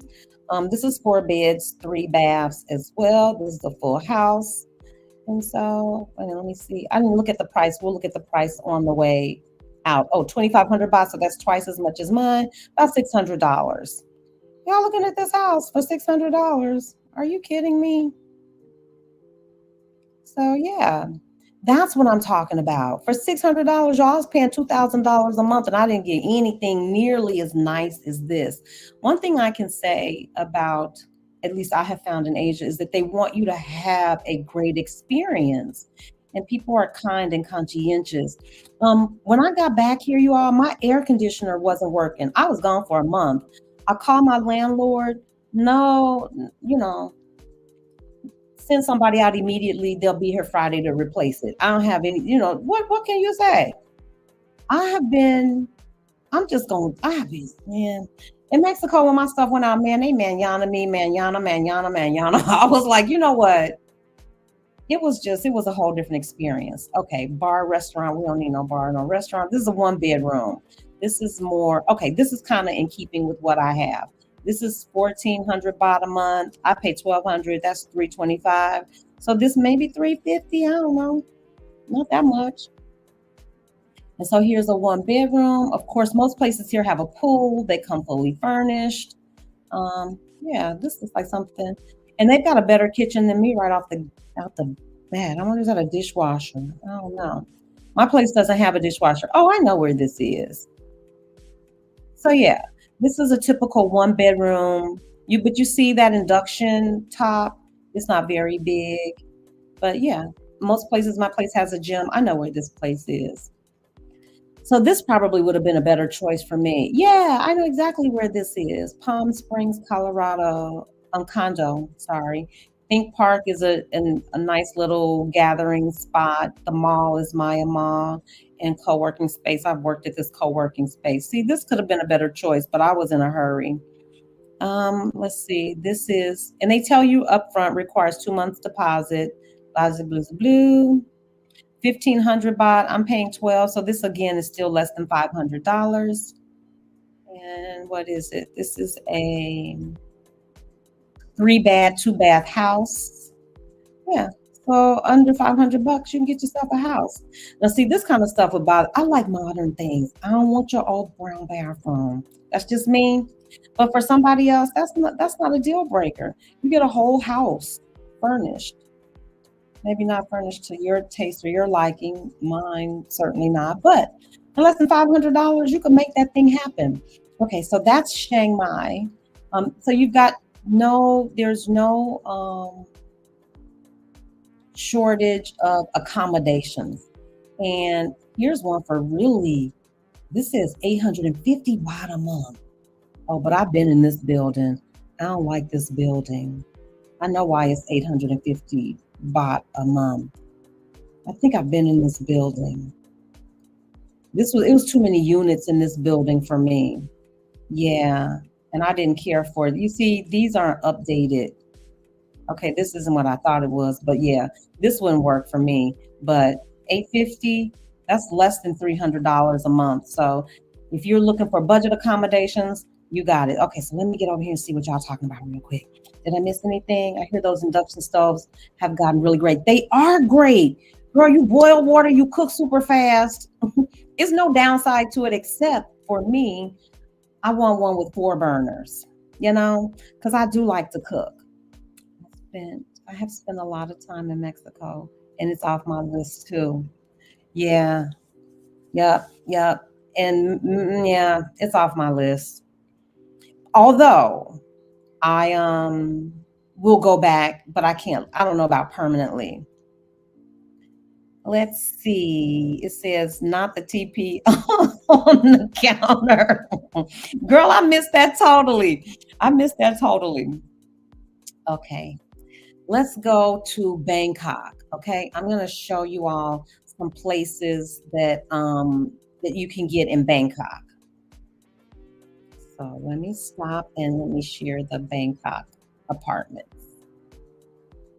This is 4 beds, 3 baths as well. This is a full house. And so let me see. I didn't look at the price. We'll look at the price on the way out. Oh, 2,500 baht. So that's twice as much as mine. About $600. Y'all looking at this house for $600? Are you kidding me? So yeah, that's what I'm talking about. For $600, y'all, I was paying $2,000 a month, and I didn't get anything nearly as nice as this. One thing I can say about, at least I have found in Asia, is that they want you to have a great experience, and people are kind and conscientious. When I got back here, you all, my air conditioner wasn't working. I was gone for a month. I called my landlord. No, send somebody out immediately. They'll be here Friday to replace it. I don't have any, what can you say? I have been, man. In Mexico, when my stuff went out, man, they manana me, manana. I was like, you know what? It was a whole different experience. Okay, bar, restaurant. We don't need no bar, no restaurant. This is a 1-bedroom. This is more, okay, this is kind of in keeping with what I have. This is 1,400 baht a month. I pay 1,200. That's 325. So this may be 350. I don't know, not that much. And so here's a one bedroom. Of course, most places here have a pool. They come fully furnished. Yeah, this is like something, and they've got a better kitchen than me right off the out the bat. I wonder is that a dishwasher? I don't know. My place doesn't have a dishwasher. Oh, I know where this is. So yeah, this is a typical one bedroom. But you see that induction top. It's not very big, but yeah, most places. My place has a gym. I know where this place is. So this probably would have been a better choice for me. Yeah, I know exactly where this is. Palm Springs, Colorado. Condo, sorry. Think Park is a nice little gathering spot. The mall is Maya Mall and co-working space. I've worked at this co-working space. See, this could have been a better choice, but I was in a hurry. Let's see. This is, and they tell you upfront requires 2 months deposit. Blah, blah, blah, blah. 1,500 baht. I'm paying 12. So this again is still less than $500. And what is it? This is a 3 bed, 2 bath house. Yeah. So under 500 bucks, you can get yourself a house. Now, see, this kind of stuff about, I like modern things. I don't want your old brown bathroom. That's just me. But for somebody else, that's not a deal breaker. You get a whole house furnished. Maybe not furnished to your taste or your liking. Mine, certainly not. But for less than $500, you can make that thing happen. Okay, so that's Chiang Mai. So you've got there's no shortage of accommodations. And here's one for really, this is 850 baht a month. Oh, but I've been in this building. I don't like this building. I know why it's 850 baht a month. I think I've been in this building. It was too many units in this building for me. Yeah. And I didn't care for it. You see, these aren't updated. Okay, this isn't what I thought it was, but yeah, this wouldn't work for me. But 850, that's less than $300 a month. So if you're looking for budget accommodations, you got it. Okay, so let me get over here and see what y'all talking about real quick. Did I miss anything? I hear those induction stoves have gotten really great. They are great. Girl, you boil water, you cook super fast. It's no downside to it except for me, I want one with 4 burners, because I do like to cook. I have spent a lot of time in Mexico, and it's off my list too. Yeah, yep. And yeah, it's off my list. Although I will go back, but I don't know about permanently. Let's see. It says not the TP on the counter. Girl, I missed that totally. Okay. Let's go to Bangkok. Okay. I'm going to show you all some places that you can get in Bangkok. So let me stop and let me share the Bangkok apartments,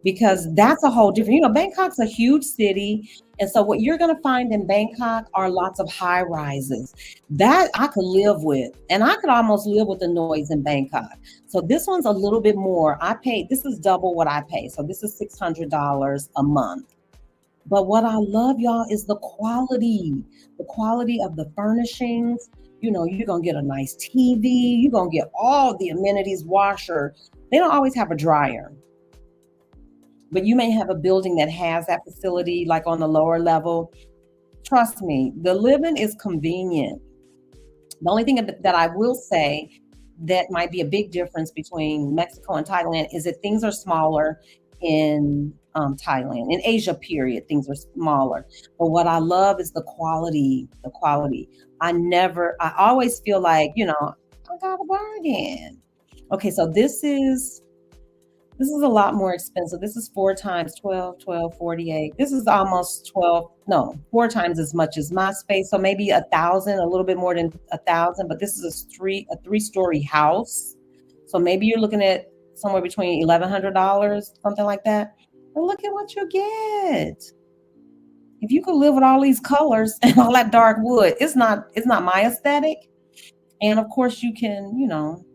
because that's a whole different, Bangkok's a huge city. And so what you're going to find in Bangkok are lots of high rises that I could live with. And I could almost live with the noise in Bangkok. So this one's a little bit more. This is double what I pay. So this is $600 a month. But what I love, y'all, is the quality of the furnishings. You're going to get a nice TV. You're going to get all the amenities, washer. They don't always have a dryer. But you may have a building that has that facility, like on the lower level. Trust me, the living is convenient. The only thing that I will say that might be a big difference between Mexico and Thailand is that things are smaller in Thailand. In Asia, period, things are smaller. But what I love is the quality. I always feel like, I got a bargain. Okay, so this is a lot more expensive. This is 4 times 12, 12, 48. This is almost 4 times as much as my space. So maybe 1,000, a little bit more than 1,000, but this is a 3-story house. So maybe you're looking at somewhere between $1,100, something like that. But look at what you get. If you could live with all these colors and all that dark wood, it's not my aesthetic. And of course, you can,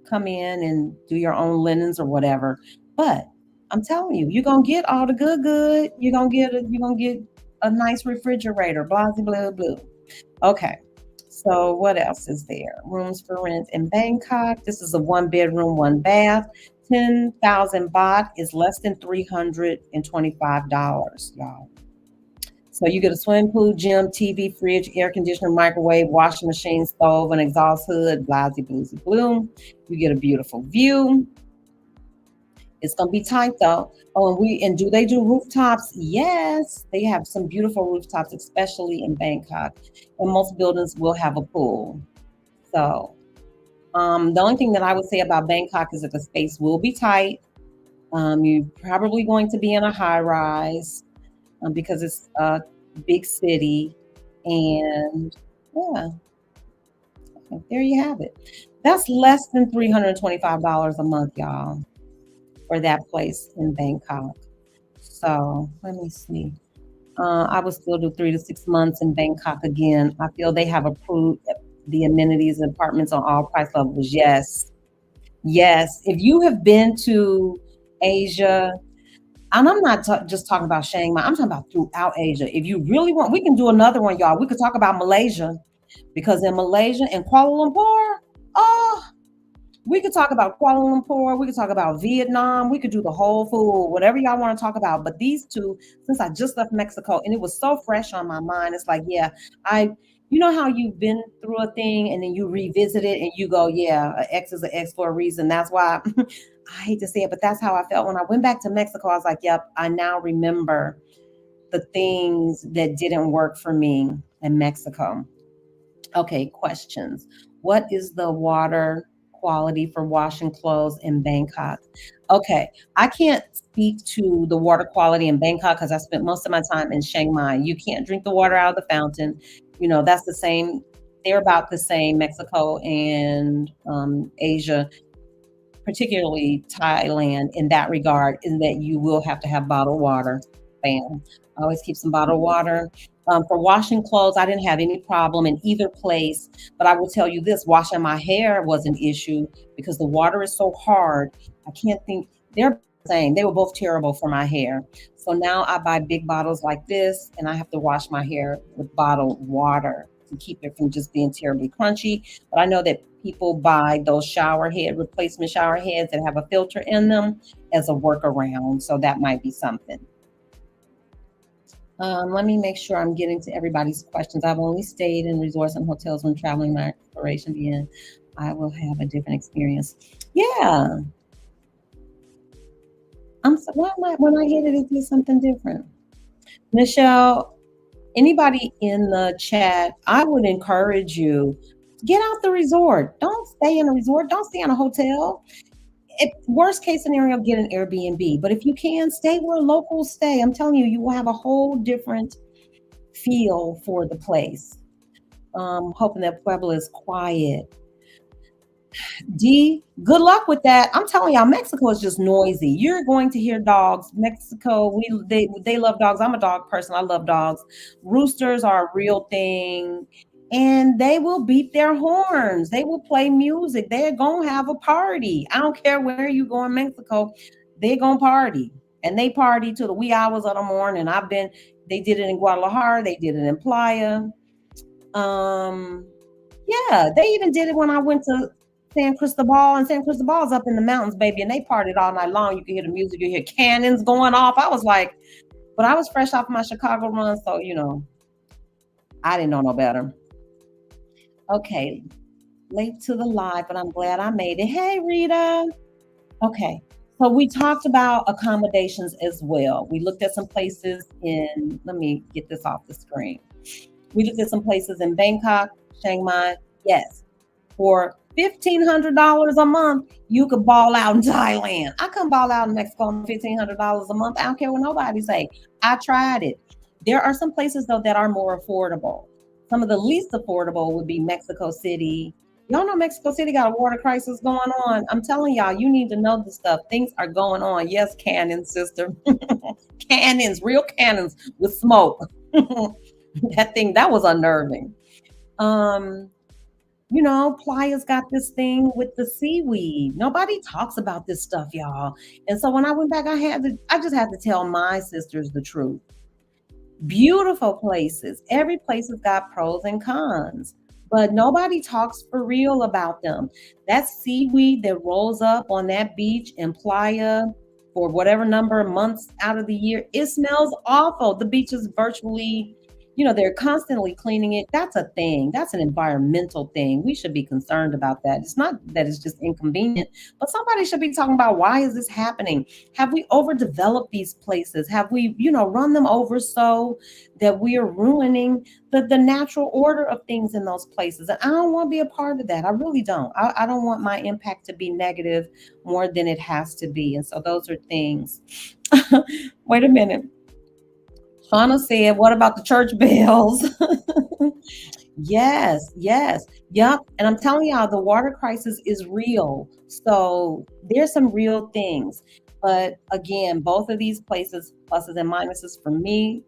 come in and do your own linens or whatever. But I'm telling you, you're gonna get all the good. You're gonna get a nice refrigerator. Blah blah blah blah. Okay. So what else is there? Rooms for rent in Bangkok. This is a 1 bedroom, 1 bath. 10,000 baht is less than $325, y'all. So you get a swimming pool, gym, TV, fridge, air conditioner, microwave, washing machine, stove, an exhaust hood, blasey, bluesy, bloom. You get a beautiful view. It's gonna be tight though. Oh, and do they do rooftops? Yes, they have some beautiful rooftops, especially in Bangkok. And most buildings will have a pool. So the only thing that I would say about Bangkok is that the space will be tight. You're probably going to be in a high rise because it's a big city. And yeah, there you have it. That's less than $325 a month, y'all, for that place in Bangkok. So let me see. I would still do 3 to 6 months in Bangkok again. I feel they have approved the amenities and apartments on all price levels. Yes. Yes. If you have been to Asia, and I'm not just talking about Shanghai, I'm talking about throughout Asia. If you really want, we can do another one, y'all. We could talk about Malaysia because in Malaysia and Kuala Lumpur, oh, we could talk about Kuala Lumpur. We could talk about Vietnam. We could do the whole food, whatever y'all want to talk about. But these two, since I just left Mexico and it was so fresh on my mind, it's like, yeah, you know how you've been through a thing and then you revisit it and you go, yeah, an X is an X for a reason. That's why I hate to say it, but that's how I felt when I went back to Mexico. I was like, yep, I now remember the things that didn't work for me in Mexico. Okay, questions. What is the water quality for washing clothes in Bangkok? Okay, I can't speak to the water quality in Bangkok because I spent most of my time in Chiang Mai. You can't drink the water out of the fountain. That's the same. They're about the same, Mexico and Asia, particularly Thailand, in that regard, in that you will have to have bottled water. Bam. I always keep some bottled water. For washing clothes, I didn't have any problem in either place. But I will tell you this, washing my hair was an issue because the water is so hard. I can't think, they're the same. They were both terrible for my hair. So now I buy big bottles like this and I have to wash my hair with bottled water to keep it from just being terribly crunchy. But I know that people buy those replacement shower heads that have a filter in them as a workaround. So that might be something. Let me make sure I'm getting to everybody's questions. I've only stayed in resorts and hotels when traveling. My exploration began. I will have a different experience. Yeah. Why am when I hit it, it did something different. Michelle, anybody in the chat, I would encourage you, get out the resort. Don't stay in a resort. Don't stay in a hotel. Worst case scenario, get an Airbnb. But if you can, stay where locals stay. I'm telling you, you will have a whole different feel for the place. Hoping that Puebla is quiet. D, good luck with that. I'm telling y'all, Mexico is just noisy. You're going to hear dogs. Mexico, they love dogs. I'm a dog person. I love dogs. Roosters are a real thing. And they will beat their horns. They will play music. They're gonna have a party. I don't care where you go in Mexico, they're gonna party. And they party till the wee hours of the morning. They did it in Guadalajara, they did it in Playa. Yeah, they even did it when I went to San Cristobal, and San Cristobal's up in the mountains, baby, and they partied all night long. You could hear the music, you hear cannons going off. I was like, but I was fresh off my Chicago run, so I didn't know no better. Okay, late to the live, but I'm glad I made it. Hey, Rita. Okay, so we talked about accommodations as well. We looked at some places let me get this off the screen. We looked at some places in Bangkok, Chiang Mai. Yes, for $1,500 a month, you could ball out in Thailand. I couldn't ball out in Mexico on $1,500 a month. I don't care what nobody say. I tried it. There are some places though that are more affordable. Some of the least affordable would be Mexico City. Y'all know Mexico City got a water crisis going on. I'm telling y'all, you need to know this stuff. Things are going on. Yes, cannons, sister. Cannons, real cannons with smoke. That was unnerving. Playa's got this thing with the seaweed. Nobody talks about this stuff, y'all. And so when I went back, I just had to tell my sisters the truth. Beautiful places. Every place has got pros and cons, but nobody talks for real about them. That seaweed that rolls up on that beach in Playa for whatever number of months out of the year, it smells awful. The beach is virtually, they're constantly cleaning it. That's a thing. That's an environmental thing. We should be concerned about that. It's not that it's just inconvenient, but somebody should be talking about, why is this happening? Have we overdeveloped these places? Have we, run them over so that we are ruining the natural order of things in those places? And I don't want to be a part of that. I really don't. I don't want my impact to be negative more than it has to be. And so those are things. Wait a minute. Shauna said, what about the church bells? Yes, yes, yep. And I'm telling y'all, the water crisis is real. So there's some real things. But again, both of these places, pluses and minuses for me,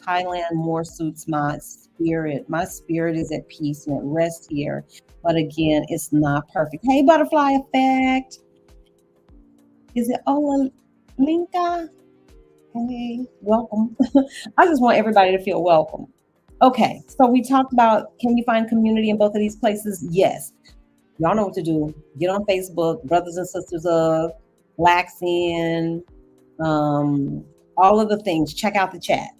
Thailand more suits my spirit. My spirit is at peace and at rest here. But again, it's not perfect. Hey, butterfly effect. Is it Ola Linka? Hey, welcome. I just want everybody to feel welcome. Okay, so we talked about, can you find community in both of these places? Yes. Y'all know what to do. Get on Facebook, Brothers and Sisters of, Blacks in, all of the things. Check out the chat.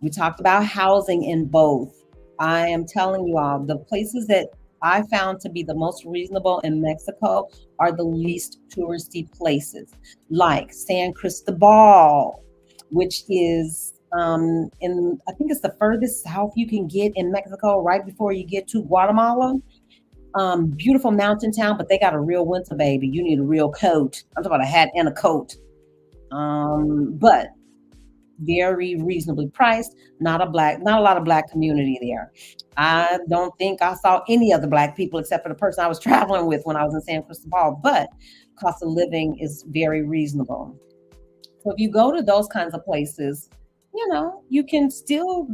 We talked about housing in both. I am telling you all, the places that I found to be the most reasonable in Mexico are the least touristy places, like San Cristobal, which is in, I think it's the furthest south you can get in Mexico, right before you get to Guatemala. Beautiful mountain town, but they got a real winter, baby. You need a real coat. I'm talking about a hat and a coat. But very reasonably priced. Not a lot of black community there. I don't think I saw any other black people except for the person I was traveling with when I was in San Cristobal. But cost of living is very reasonable. So if you go to those kinds of places, you can still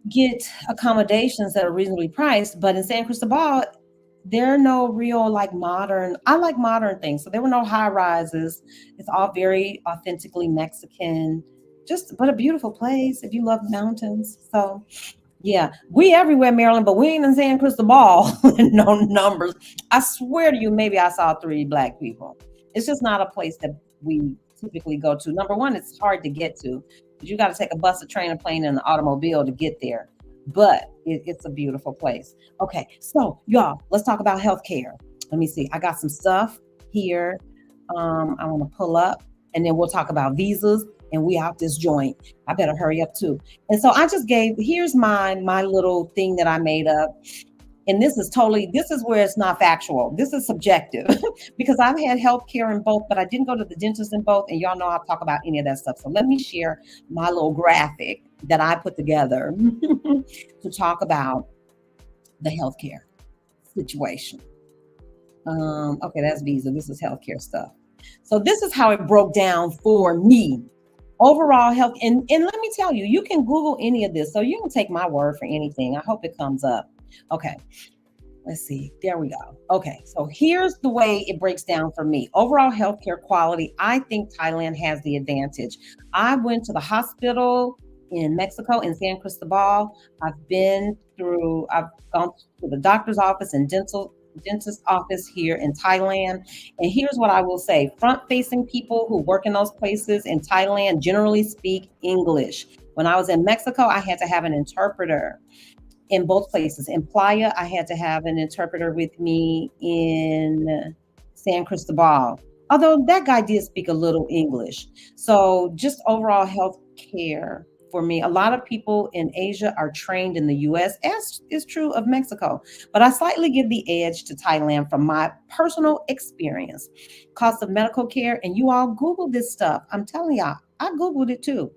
get accommodations that are reasonably priced. But in San Cristobal, there are no real I like modern things. So there were no high rises. It's all very authentically Mexican, but a beautiful place if you love mountains. So yeah, we everywhere, Maryland, but we ain't in San Cristobal. No numbers. I swear to you, maybe I saw 3 black people. It's just not a place that we typically go to. Number one, it's hard to get to, because you got to take a bus, a train, a plane, and an automobile to get there. But it's a beautiful place. Okay, so y'all, let's talk about healthcare. Let me see. I got some stuff here. I want to pull up, and then we'll talk about visas. And we out this joint. I better hurry up too. And so I just here's my little thing that I made up. And this is where it's not factual. This is subjective because I've had healthcare in both, but I didn't go to the dentist in both. And y'all know I'll talk about any of that stuff. So let me share my little graphic that I put together to talk about the healthcare situation. Okay, that's visa. This is healthcare stuff. So this is how it broke down for me. Overall health, and let me tell you, you can Google any of this, so you can take my word for anything. I hope it comes up. Okay, let's see. There we go. Okay, so here's the way it breaks down for me. Overall healthcare quality, I think Thailand has the advantage. I went to the hospital in Mexico, in San Cristobal. I've gone to the doctor's office and dentist office here in Thailand. And here's what I will say. Front-facing people who work in those places in Thailand generally speak English. When I was in Mexico, I had to have an interpreter in both places. In Playa, I had to have an interpreter with me. In San Cristobal, although that guy did speak a little English. So just overall health care for me. A lot of people in Asia are trained in the US, as is true of Mexico. But I slightly give the edge to Thailand from my personal experience. Cost of medical care, and you all Google this stuff. I'm telling y'all, I Googled it too.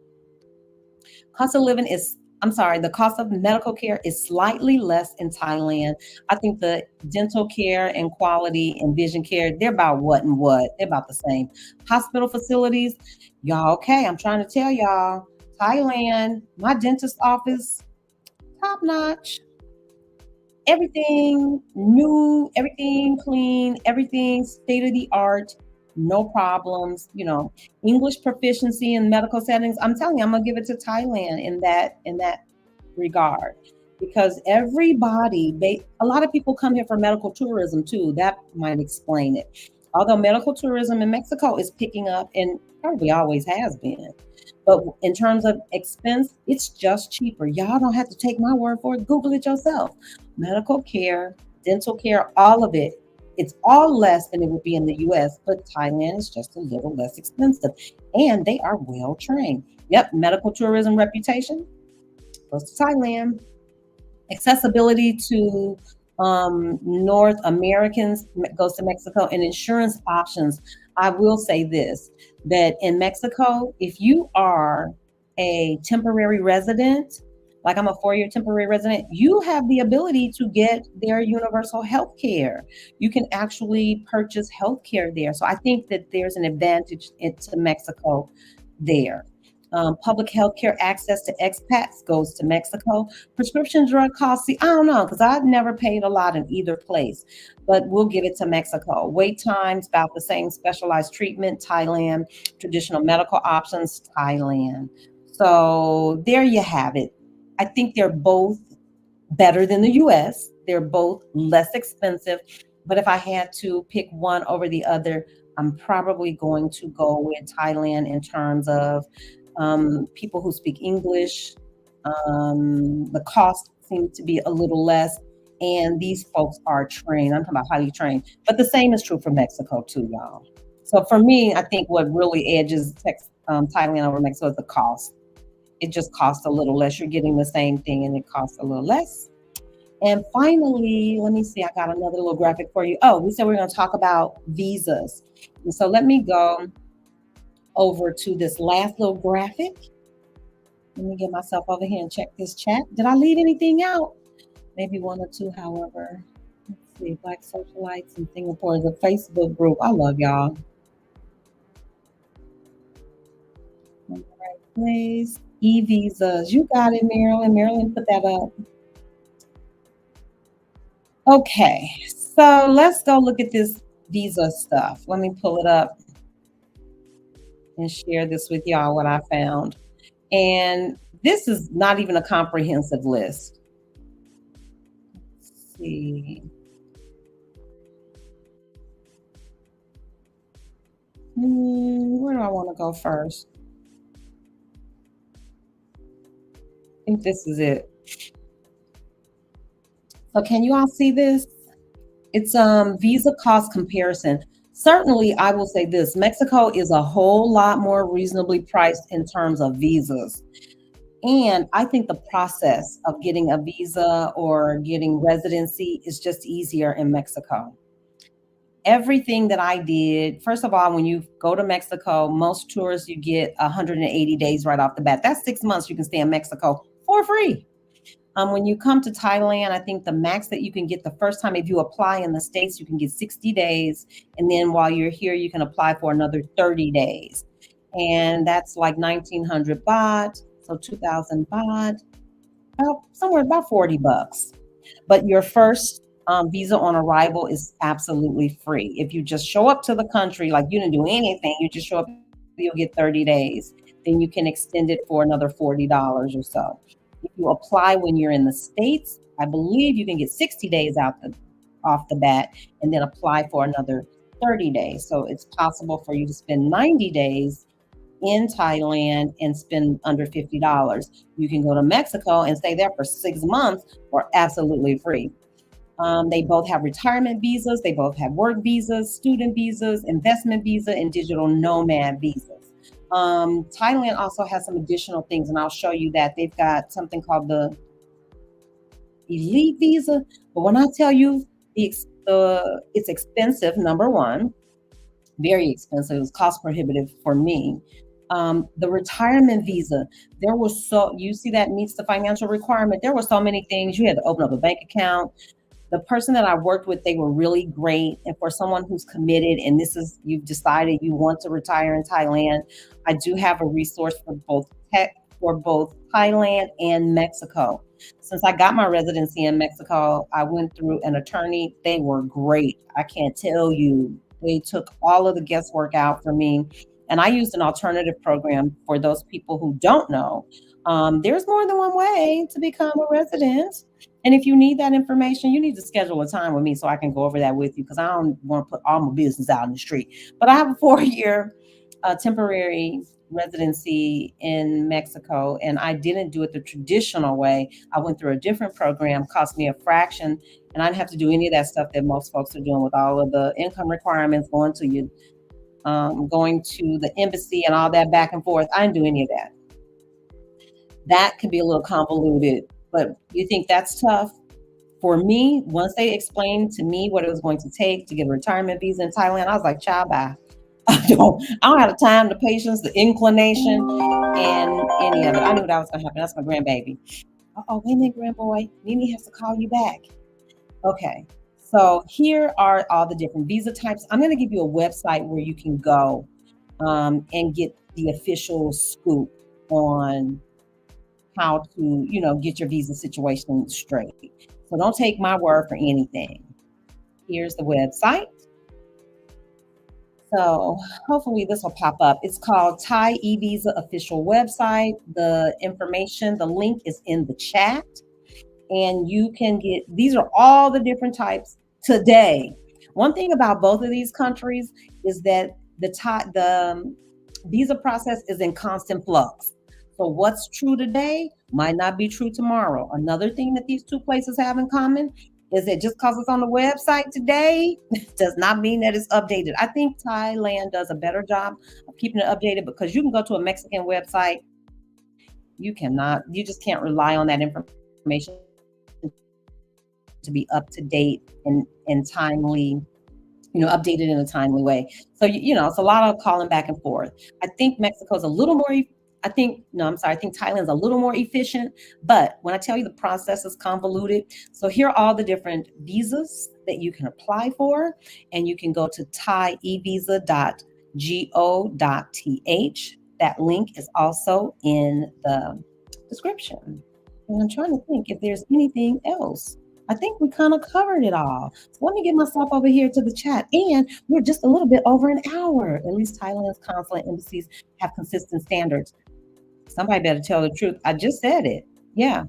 The cost of medical care is slightly less in Thailand. I think the dental care and quality and vision care, they're about what and what. They're about the same. Hospital facilities, y'all, okay, I'm trying to tell y'all, Thailand, my dentist office, top notch. everything new, everything clean, everything state of the art, no problems. English proficiency in medical settings. I'm telling you, I'm gonna give it to Thailand in that regard, because a lot of people come here for medical tourism too. That might explain it. Although medical tourism in Mexico is picking up and probably always has been. But in terms of expense, it's just cheaper. Y'all don't have to take my word for it. Google it yourself. Medical care, dental care, all of it. It's all less than it would be in the US, but Thailand is just a little less expensive. And they are well trained. Yep, medical tourism reputation goes to Thailand. Accessibility to North Americans goes to Mexico, and insurance options. I will say this, that in Mexico, if you are a temporary resident, like I'm a 4-year temporary resident, you have the ability to get their universal health care. You can actually purchase health care there. So I think that there's an advantage into Mexico there. Public health care access to expats goes to Mexico. Prescription drug costs, see, I don't know, because I've never paid a lot in either place, but we'll give it to Mexico. Wait times, about the same. Specialized treatment, Thailand. Traditional medical options, Thailand. So there you have it. I think they're both better than the US. They're both less expensive. But if I had to pick one over the other, I'm probably going to go with Thailand in terms of people who speak English. The cost seems to be a little less. And these folks are trained. I'm talking about highly trained. But the same is true for Mexico too, y'all. So for me, I think what really edges Thailand over Mexico is the cost. It just costs a little less. You're getting the same thing and it costs a little less. And finally, let me see, I got another little graphic for you. Oh, we said we are going to talk about visas. And so let me go over to this last little graphic. Let me get myself over here and check this chat. Did I leave anything out? Maybe one or two, however. Let's see, Black Socialites in Singapore is a Facebook group. I love y'all. All right, please. E-visas. You got it, Marilyn. Marilyn put that up. Okay, so let's go look at this visa stuff. Let me pull it up and share this with y'all, what I found. And this is not even a comprehensive list. Let's see. Where do I want to go first? I think this is it. So can you all see this? It's visa cost comparison. Certainly, I will say this, Mexico is a whole lot more reasonably priced in terms of visas. And I think the process of getting a visa or getting residency is just easier in Mexico. Everything that I did, first of all, when you go to Mexico, most tours, you get 180 days right off the bat. That's 6 months you can stay in Mexico for free. When you come to Thailand, I think the max that you can get the first time, if you apply in the States, you can get 60 days. And then while you're here, you can apply for another 30 days. And that's like 1,900 baht, so 2,000 baht, somewhere about $40. But your first visa on arrival is absolutely free. If you just show up to the country, like you didn't do anything, you just show up, you'll get 30 days. Then you can extend it for another $40 or so. If you apply when you're in the States, I believe you can get 60 days off the bat and then apply for another 30 days. So it's possible for you to spend 90 days in Thailand and spend under $50. You can go to Mexico and stay there for 6 months for absolutely free. They both have retirement visas. They both have work visas, student visas, investment visa, and digital nomad visas. Thailand also has some additional things, and I'll show you that. They've got something called the elite visa. But when I tell you it's expensive, number one, very expensive. It was cost prohibitive for me. The retirement visa, you see that meets the financial requirement. There were so many things. You had to open up a bank account. The person that I worked with, they were really great. And for someone who's committed, and you've decided you want to retire in Thailand, I do have a resource for both Thailand and Mexico. Since I got my residency in Mexico, I went through an attorney. They were great. I can't tell you. They took all of the guesswork out for me. And I used an alternative program for those people who don't know. There's more than one way to become a resident. And if you need that information, you need to schedule a time with me so I can go over that with you because I don't want to put all my business out in the street. But I have a 4 year temporary residency in Mexico, and I didn't do it the traditional way. I went through a different program, cost me a fraction, and I didn't have to do any of that stuff that most folks are doing with all of the income requirements, going to the embassy and all that back and forth. I didn't do any of that. That could be a little convoluted, but you think that's tough? For me, once they explained to me what it was going to take to get a retirement visa in Thailand, I was like, child, bye. I don't have the time, the patience, the inclination, and any of it. I knew that was gonna happen. That's my grandbaby. Oh, wait a minute, grandboy. Mimi has to call you back. Okay. So here are all the different visa types. I'm gonna give you a website where you can go and get the official scoop on how to, get your visa situation straight. So don't take my word for anything. Here's the website. So hopefully this will pop up. It's called Thai eVisa official website. The information, the link is in the chat. And you can get, these are all the different types today. One thing about both of these countries is that the visa process is in constant flux. So what's true today might not be true tomorrow. Another thing that these two places have in common is that just because it's on the website today does not mean that it's updated. I think Thailand does a better job of keeping it updated because you can go to a Mexican website. You just can't rely on that information to be up to date and timely, updated in a timely way. So, it's a lot of calling back and forth. I think Mexico's a little more I think Thailand's a little more efficient, but when I tell you the process is convoluted, so here are all the different visas that you can apply for, and you can go to thaievisa.go.th. That link is also in the description. And I'm trying to think if there's anything else. I think we kind of covered it all. So let me get myself over here to the chat. And we're just a little bit over an hour. At least Thailand's consulate embassies have consistent standards. Somebody better tell the truth. I just said it. Yeah.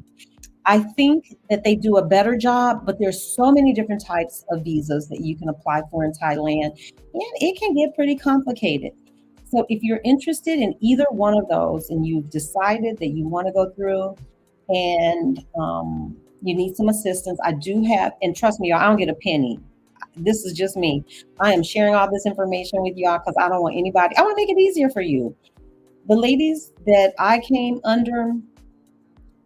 I think that they do a better job, but there's so many different types of visas that you can apply for in Thailand, and it can get pretty complicated. So if you're interested in either one of those and you've decided that you want to go through and you need some assistance, I do have, and trust me, y'all, I don't get a penny. This is just me. I am sharing all this information with y'all because I don't want anybody, I want to make it easier for you. The ladies that I came under,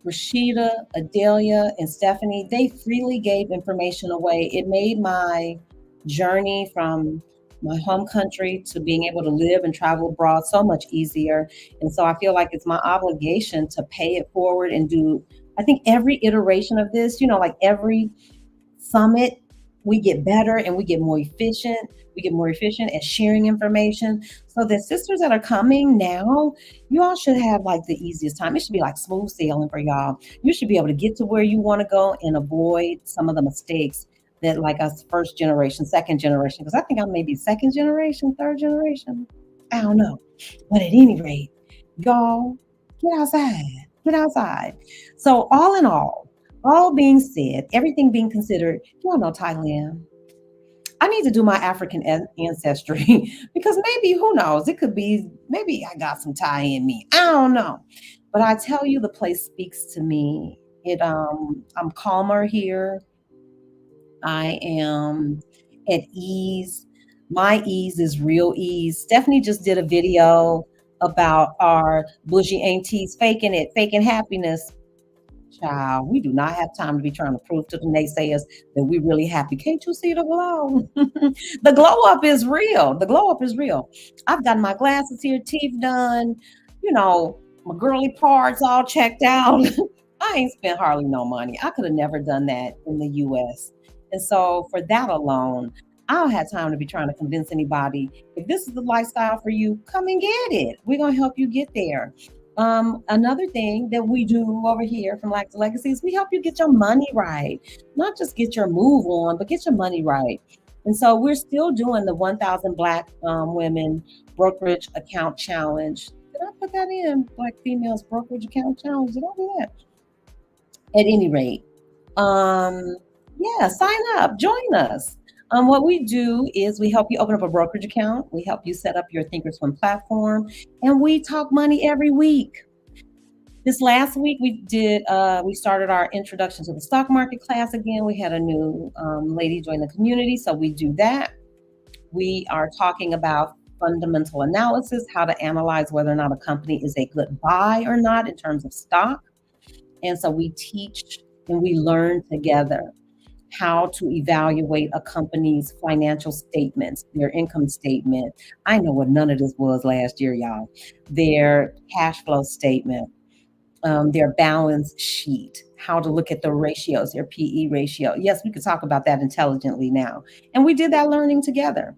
Rashida, Adelia, and Stephanie, they freely gave information away. It made my journey from my home country to being able to live and travel abroad so much easier. And so I feel like it's my obligation to pay it forward and do, I think every iteration of this, like every summit, we get better and we get more efficient. We get more efficient at sharing information. So the sisters that are coming now, you all should have like the easiest time. It should be like smooth sailing for y'all. You should be able to get to where you want to go and avoid some of the mistakes that like us first generation, second generation, because I think I'm maybe second generation, third generation. I don't know. But at any rate, y'all, get outside. Get outside. So all in all being said, everything being considered, y'all know Thailand. I need to do my African ancestry because maybe, who knows, it could be, maybe I got some Thai in me. I don't know. But I tell you, the place speaks to me. I'm calmer here. I am at ease. My ease is real ease. Stephanie just did a video about our bougie aunties faking it, faking happiness. Child, we do not have time to be trying to prove to the naysayers that we're really happy. Can't you see the glow? The glow up is real. The glow up is real. I've got my glasses here, teeth done, my girly parts all checked out. I ain't spent hardly no money. I could have never done that in the US. And so for that alone, I don't have time to be trying to convince anybody. If this is the lifestyle for you, come and get it. We're going to help you get there. Another thing that we do over here from Lack to Legacy is we help you get your money right. Not just get your move on, but get your money right. And so we're still doing the 1,000 Black women brokerage account challenge. Did I put that in? Black females brokerage account challenge. Did I do that? At any rate, um, yeah, sign up, join us. What we do is we help you open up a brokerage account. We help you set up your Thinkorswim platform, and we talk money every week. This last week we started our introduction to the stock market class again. We had a new lady join the community, so we do that. We are talking about fundamental analysis, how to analyze whether or not a company is a good buy or not in terms of stock. And so we teach and we learn together how to evaluate a company's financial statements, their income statement. I know what none of this was last year, y'all. Their cash flow statement, their balance sheet, how to look at the ratios, their PE ratio. Yes, we could talk about that intelligently now. And we did that learning together.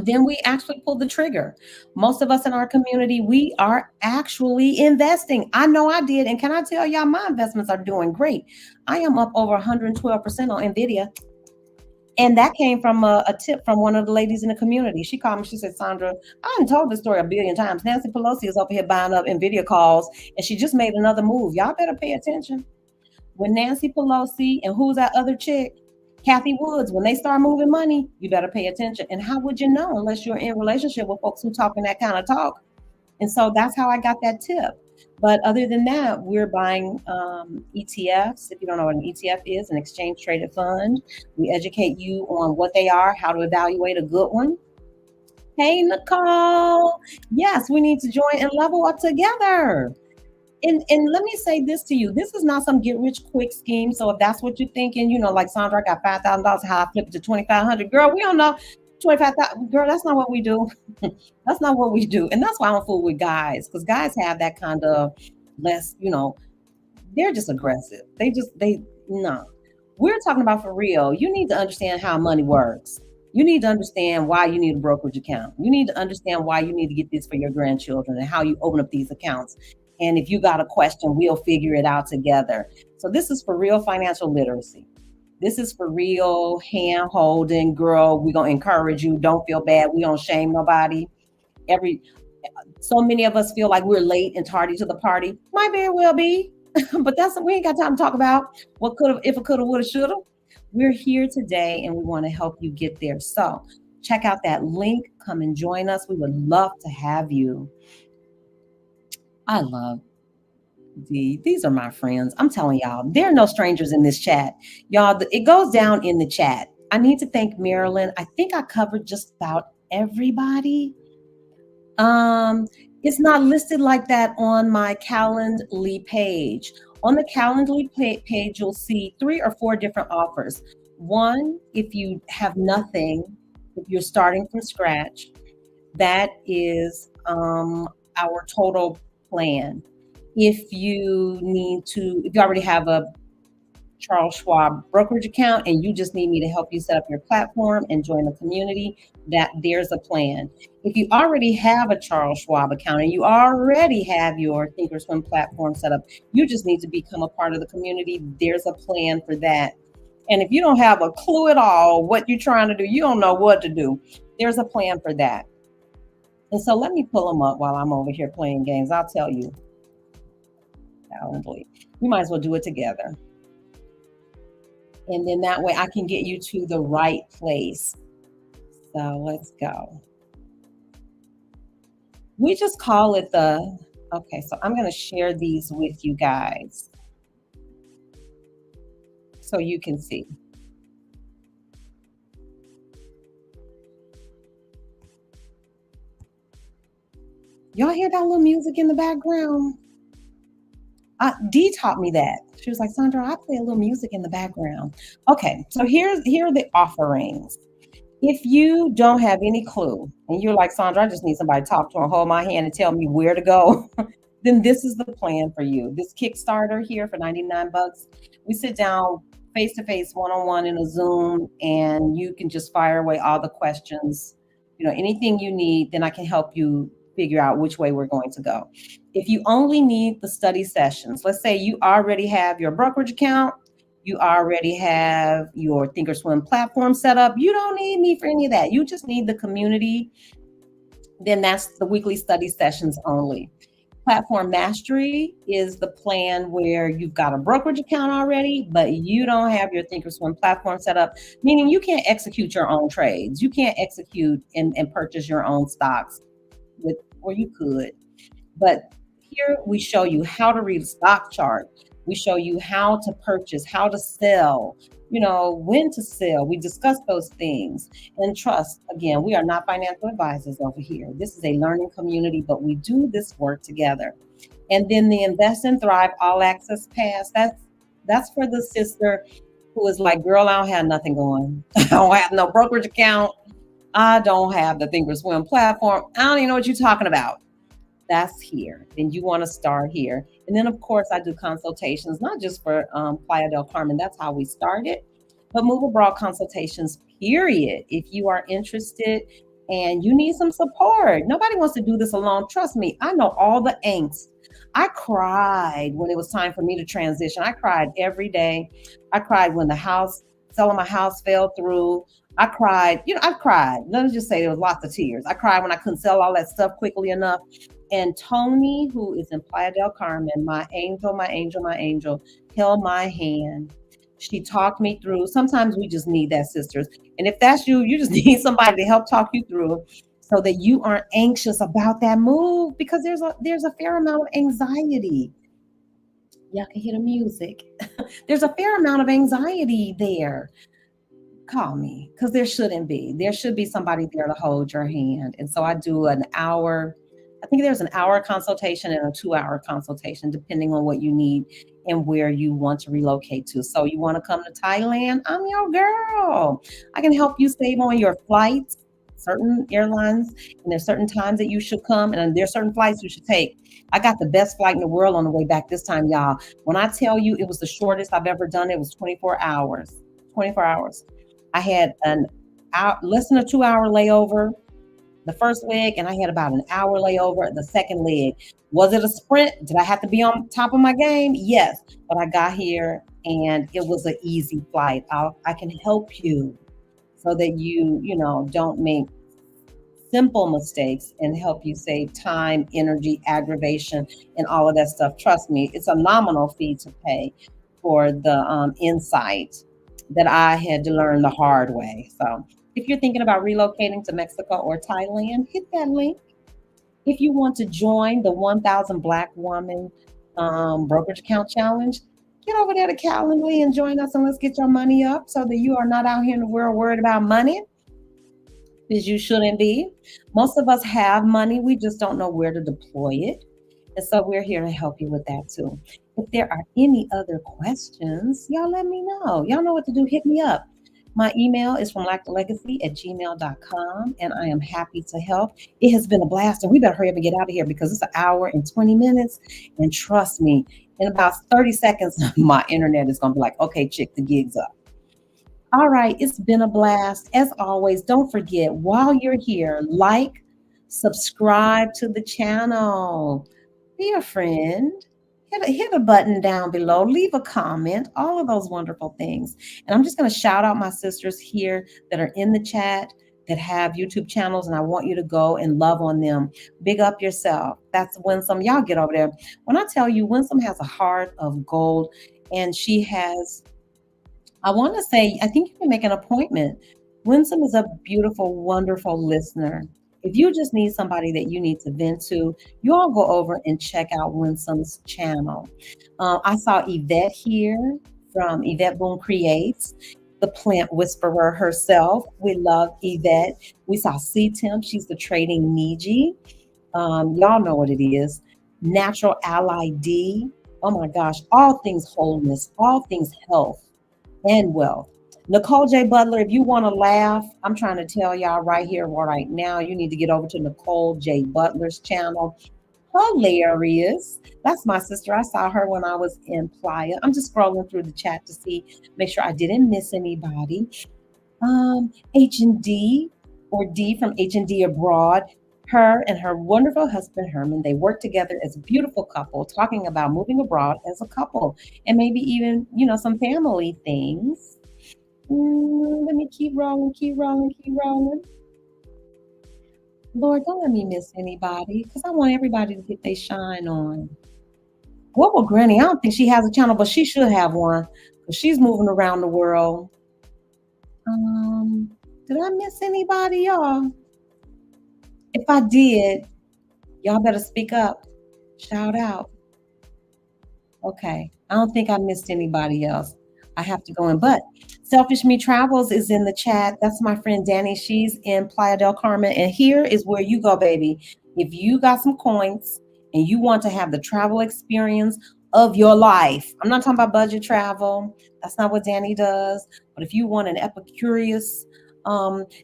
Then we actually pulled the trigger. Most of us in our community, we are actually investing. I know I did. And can I tell y'all, my investments are doing great. I am up over 112% on NVIDIA. And that came from a tip from one of the ladies in the community. She called me. She said, Sandra, I haven't told this story a billion times. Nancy Pelosi is over here buying up NVIDIA calls, and she just made another move. Y'all better pay attention. When Nancy Pelosi and who's that other chick? Kathy Woods, when they start moving money, you better pay attention. And how would you know unless you're in relationship with folks who talking that kind of talk? And so that's how I got that tip. But other than that, we're buying ETFs. If you don't know what an ETF is, an exchange traded fund. We educate you on what they are, how to evaluate a good one. Hey, Nicole. Yes, we need to join and level up together. And let me say this to you. This is not some get rich quick scheme. So if that's what you're thinking, like Sandra, I got $5,000, how I flip it to 2,500. Girl, we don't know 25,000. Girl, that's not what we do. That's not what we do. And that's why I don't fool with guys, because guys have that kind of less, they're just aggressive. They no. We're talking about for real. You need to understand how money works. You need to understand why you need a brokerage account. You need to understand why you need to get this for your grandchildren and how you open up these accounts. And if you got a question, we'll figure it out together. So this is for real financial literacy. This is for real hand holding. Girl, we're going to encourage you. Don't feel bad. We don't shame nobody. So many of us feel like we're late and tardy to the party. Might very well be, but we ain't got time to talk about what could have, if it could have, would have, should have. We're here today and we want to help you get there. So check out that link. Come and join us. We would love to have you. I love these are my friends. I'm telling y'all, there are no strangers in this chat. Y'all, it goes down in the chat. I need to thank Marilyn. I think I covered just about everybody. It's not listed like that on my Calendly page. On the Calendly page, you'll see 3 or 4 different offers. One, if you have nothing, if you're starting from scratch, that is our total plan. If you already have a Charles Schwab brokerage account and you just need me to help you set up your platform and join the community, there's a plan. If you already have a Charles Schwab account and you already have your Thinkorswim platform set up, you just need to become a part of the community. There's a plan for that. And if you don't have a clue at all what you're trying to do, you don't know what to do, there's a plan for that. And so let me pull them up while I'm over here playing games. I'll tell you. Calendly. We might as well do it together. And then that way I can get you to the right place. So let's go. We just call it okay, so I'm going to share these with you guys so you can see. Y'all hear that little music in the background? Dee taught me that. She was like, Sandra, I play a little music in the background. Okay, so here are the offerings. If you don't have any clue and you're like, Sandra, I just need somebody to talk to and hold my hand and tell me where to go, then this is the plan for you. This Kickstarter here for $99. We sit down face-to-face, one-on-one in a Zoom, and you can just fire away all the questions, anything you need, then I can help you figure out which way we're going to go. If you only need the study sessions, let's say you already have your brokerage account, you already have your Thinkorswim platform set up, you don't need me for any of that. You just need the community. Then that's the weekly study sessions only. Platform mastery is the plan where you've got a brokerage account already, but you don't have your Thinkorswim platform set up, meaning you can't execute your own trades. You can't execute and purchase your own stocks with, or you could. But here we show you how to read a stock chart. We show you how to purchase, how to sell, when to sell. We discuss those things. And trust, again, we are not financial advisors over here. This is a learning community, but we do this work together. And then the Invest and Thrive All Access Pass, that's for the sister who is like, girl, I don't have nothing going. I don't have no brokerage account. I don't have the Thinkorswim platform. I don't even know what you're talking about. That's here. Then you want to start here. And then, of course, I do consultations, not just for Playa del Carmen. That's how we started, but move abroad consultations, period. If you are interested and you need some support, nobody wants to do this alone. Trust me, I know all the angst. I cried when it was time for me to transition. I cried every day. I cried when selling my house fell through. I cried. I cried. Let me just say there was lots of tears. I cried when I couldn't sell all that stuff quickly enough. And Tony, who is in Playa del Carmen, my angel, held my hand. She talked me through. Sometimes we just need that, sisters. And if that's you, you just need somebody to help talk you through so that you aren't anxious about that move, because there's a fair amount of anxiety. Y'all can hear the music. There's a fair amount of anxiety there. Call me, because there shouldn't be. There should be somebody there to hold your hand. And so I do an hour. I think there's an hour consultation and a 2-hour consultation, depending on what you need and where you want to relocate to. So you want to come to Thailand? I'm your girl. I can help you save on your flights, certain airlines, and there's certain times that you should come, and there's certain flights you should take. I got the best flight in the world on the way back this time, y'all. When I tell you it was the shortest I've ever done, it was 24 hours. 24 hours. I had less than a 2-hour layover the first leg, and I had about an hour layover the second leg. Was it a sprint? Did I have to be on top of my game? Yes, but I got here and it was an easy flight. I can help you so that you don't make simple mistakes and help you save time, energy, aggravation, and all of that stuff. Trust me, it's a nominal fee to pay for the insight that I had to learn the hard way. So if you're thinking about relocating to Mexico or Thailand, hit that link. If you want to join the 1,000 Black Woman Brokerage Account Challenge, get over there to Calendly and join us, and let's get your money up so that you are not out here in the world worried about money, because you shouldn't be. Most of us have money. We just don't know where to deploy it. And so we're here to help you with that too. If there are any other questions, y'all let me know. Y'all know what to do. Hit me up. My email is fromlacktoglegacy@gmail.com, and I am happy to help. It has been a blast, and we better hurry up and get out of here because it's an hour and 20 minutes. And trust me, in about 30 seconds, my internet is going to be like, okay, chick, the gig's up. All right, it's been a blast. As always, don't forget, while you're here, like, subscribe to the channel, be a friend. Hit a button down below, leave a comment, all of those wonderful things. And I'm just going to shout out my sisters here that are in the chat that have YouTube channels, and I want you to go and love on them. Big up yourself. That's Winsome. Y'all get over there. When I tell you, Winsome has a heart of gold, and she has, I want to say, I think you can make an appointment. Winsome is a beautiful, wonderful listener. If you just need somebody that you need to vent to, you all go over and check out Winsome's channel. I saw Yvette here from Yvette Boone Creates, the plant whisperer herself. We love Yvette. We saw C-Temp. She's the trading Niji. Y'all know what it is. Natural Ally D. Oh my gosh. All things wholeness, all things health and wealth. Nicole J. Butler, if you want to laugh, I'm trying to tell y'all right here, right now, you need to get over to Nicole J. Butler's channel. Hilarious. That's my sister. I saw her when I was in Playa. I'm just scrolling through the chat to make sure I didn't miss anybody. H&D, or D from H&D Abroad. Her and her wonderful husband, Herman, they work together as a beautiful couple, talking about moving abroad as a couple and maybe even, some family things. Let me keep rolling, keep rolling, keep rolling. Lord, don't let me miss anybody because I want everybody to get their shine on. What will Granny? I don't think she has a channel, but she should have one because she's moving around the world. Um, did I miss anybody, y'all? If I did, y'all better speak up. Shout out. Okay. I don't think I missed anybody else. I have to go in. But Selfish Me Travels is in the chat. That's my friend Danny. She's in Playa del Carmen. And here is where you go, baby. If you got some coins and you want to have the travel experience of your life, I'm not talking about budget travel. That's not what Danny does. But if you want an epicurious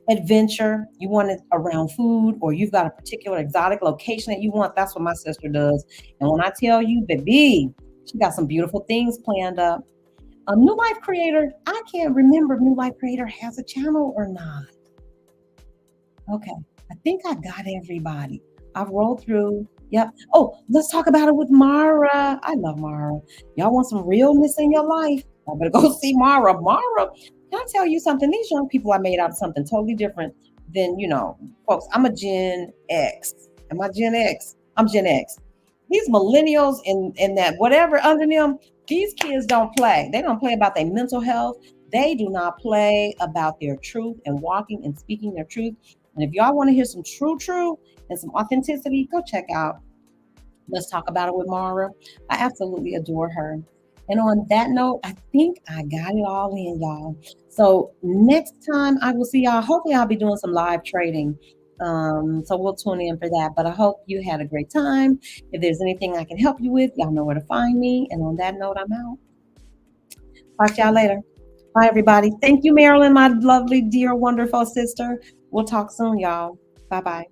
adventure, you want it around food, or you've got a particular exotic location that you want, that's what my sister does. And when I tell you, baby, she got some beautiful things planned up. New Life Creator, I can't remember if New Life Creator has a channel or not. Okay, I think I got everybody. I've rolled through. Yep. Oh, let's talk about it with Mara. I love Mara. Y'all want some realness in your life? I better go see Mara. Mara, can I tell you something? These young people are made out of something totally different than, folks. I'm a Gen X. Am I Gen X? I'm Gen X. These millennials and that whatever under them, these kids don't play. They don't play about their mental health. They do not play about their truth and walking and speaking their truth. And if y'all want to hear some true and some authenticity, go check out Let's Talk About It with Mara. I absolutely adore her. And on that note, I think I got it all in, y'all. So next time I will see y'all. Hopefully, I'll be doing some live trading. So we'll tune in for that. But I hope you had a great time. If there's anything I can help you with, y'all know where to find me. And on that note, I'm out. Talk to y'all later. Bye, everybody. Thank you, Marilyn, my lovely, dear, wonderful sister. We'll talk soon, y'all. Bye bye.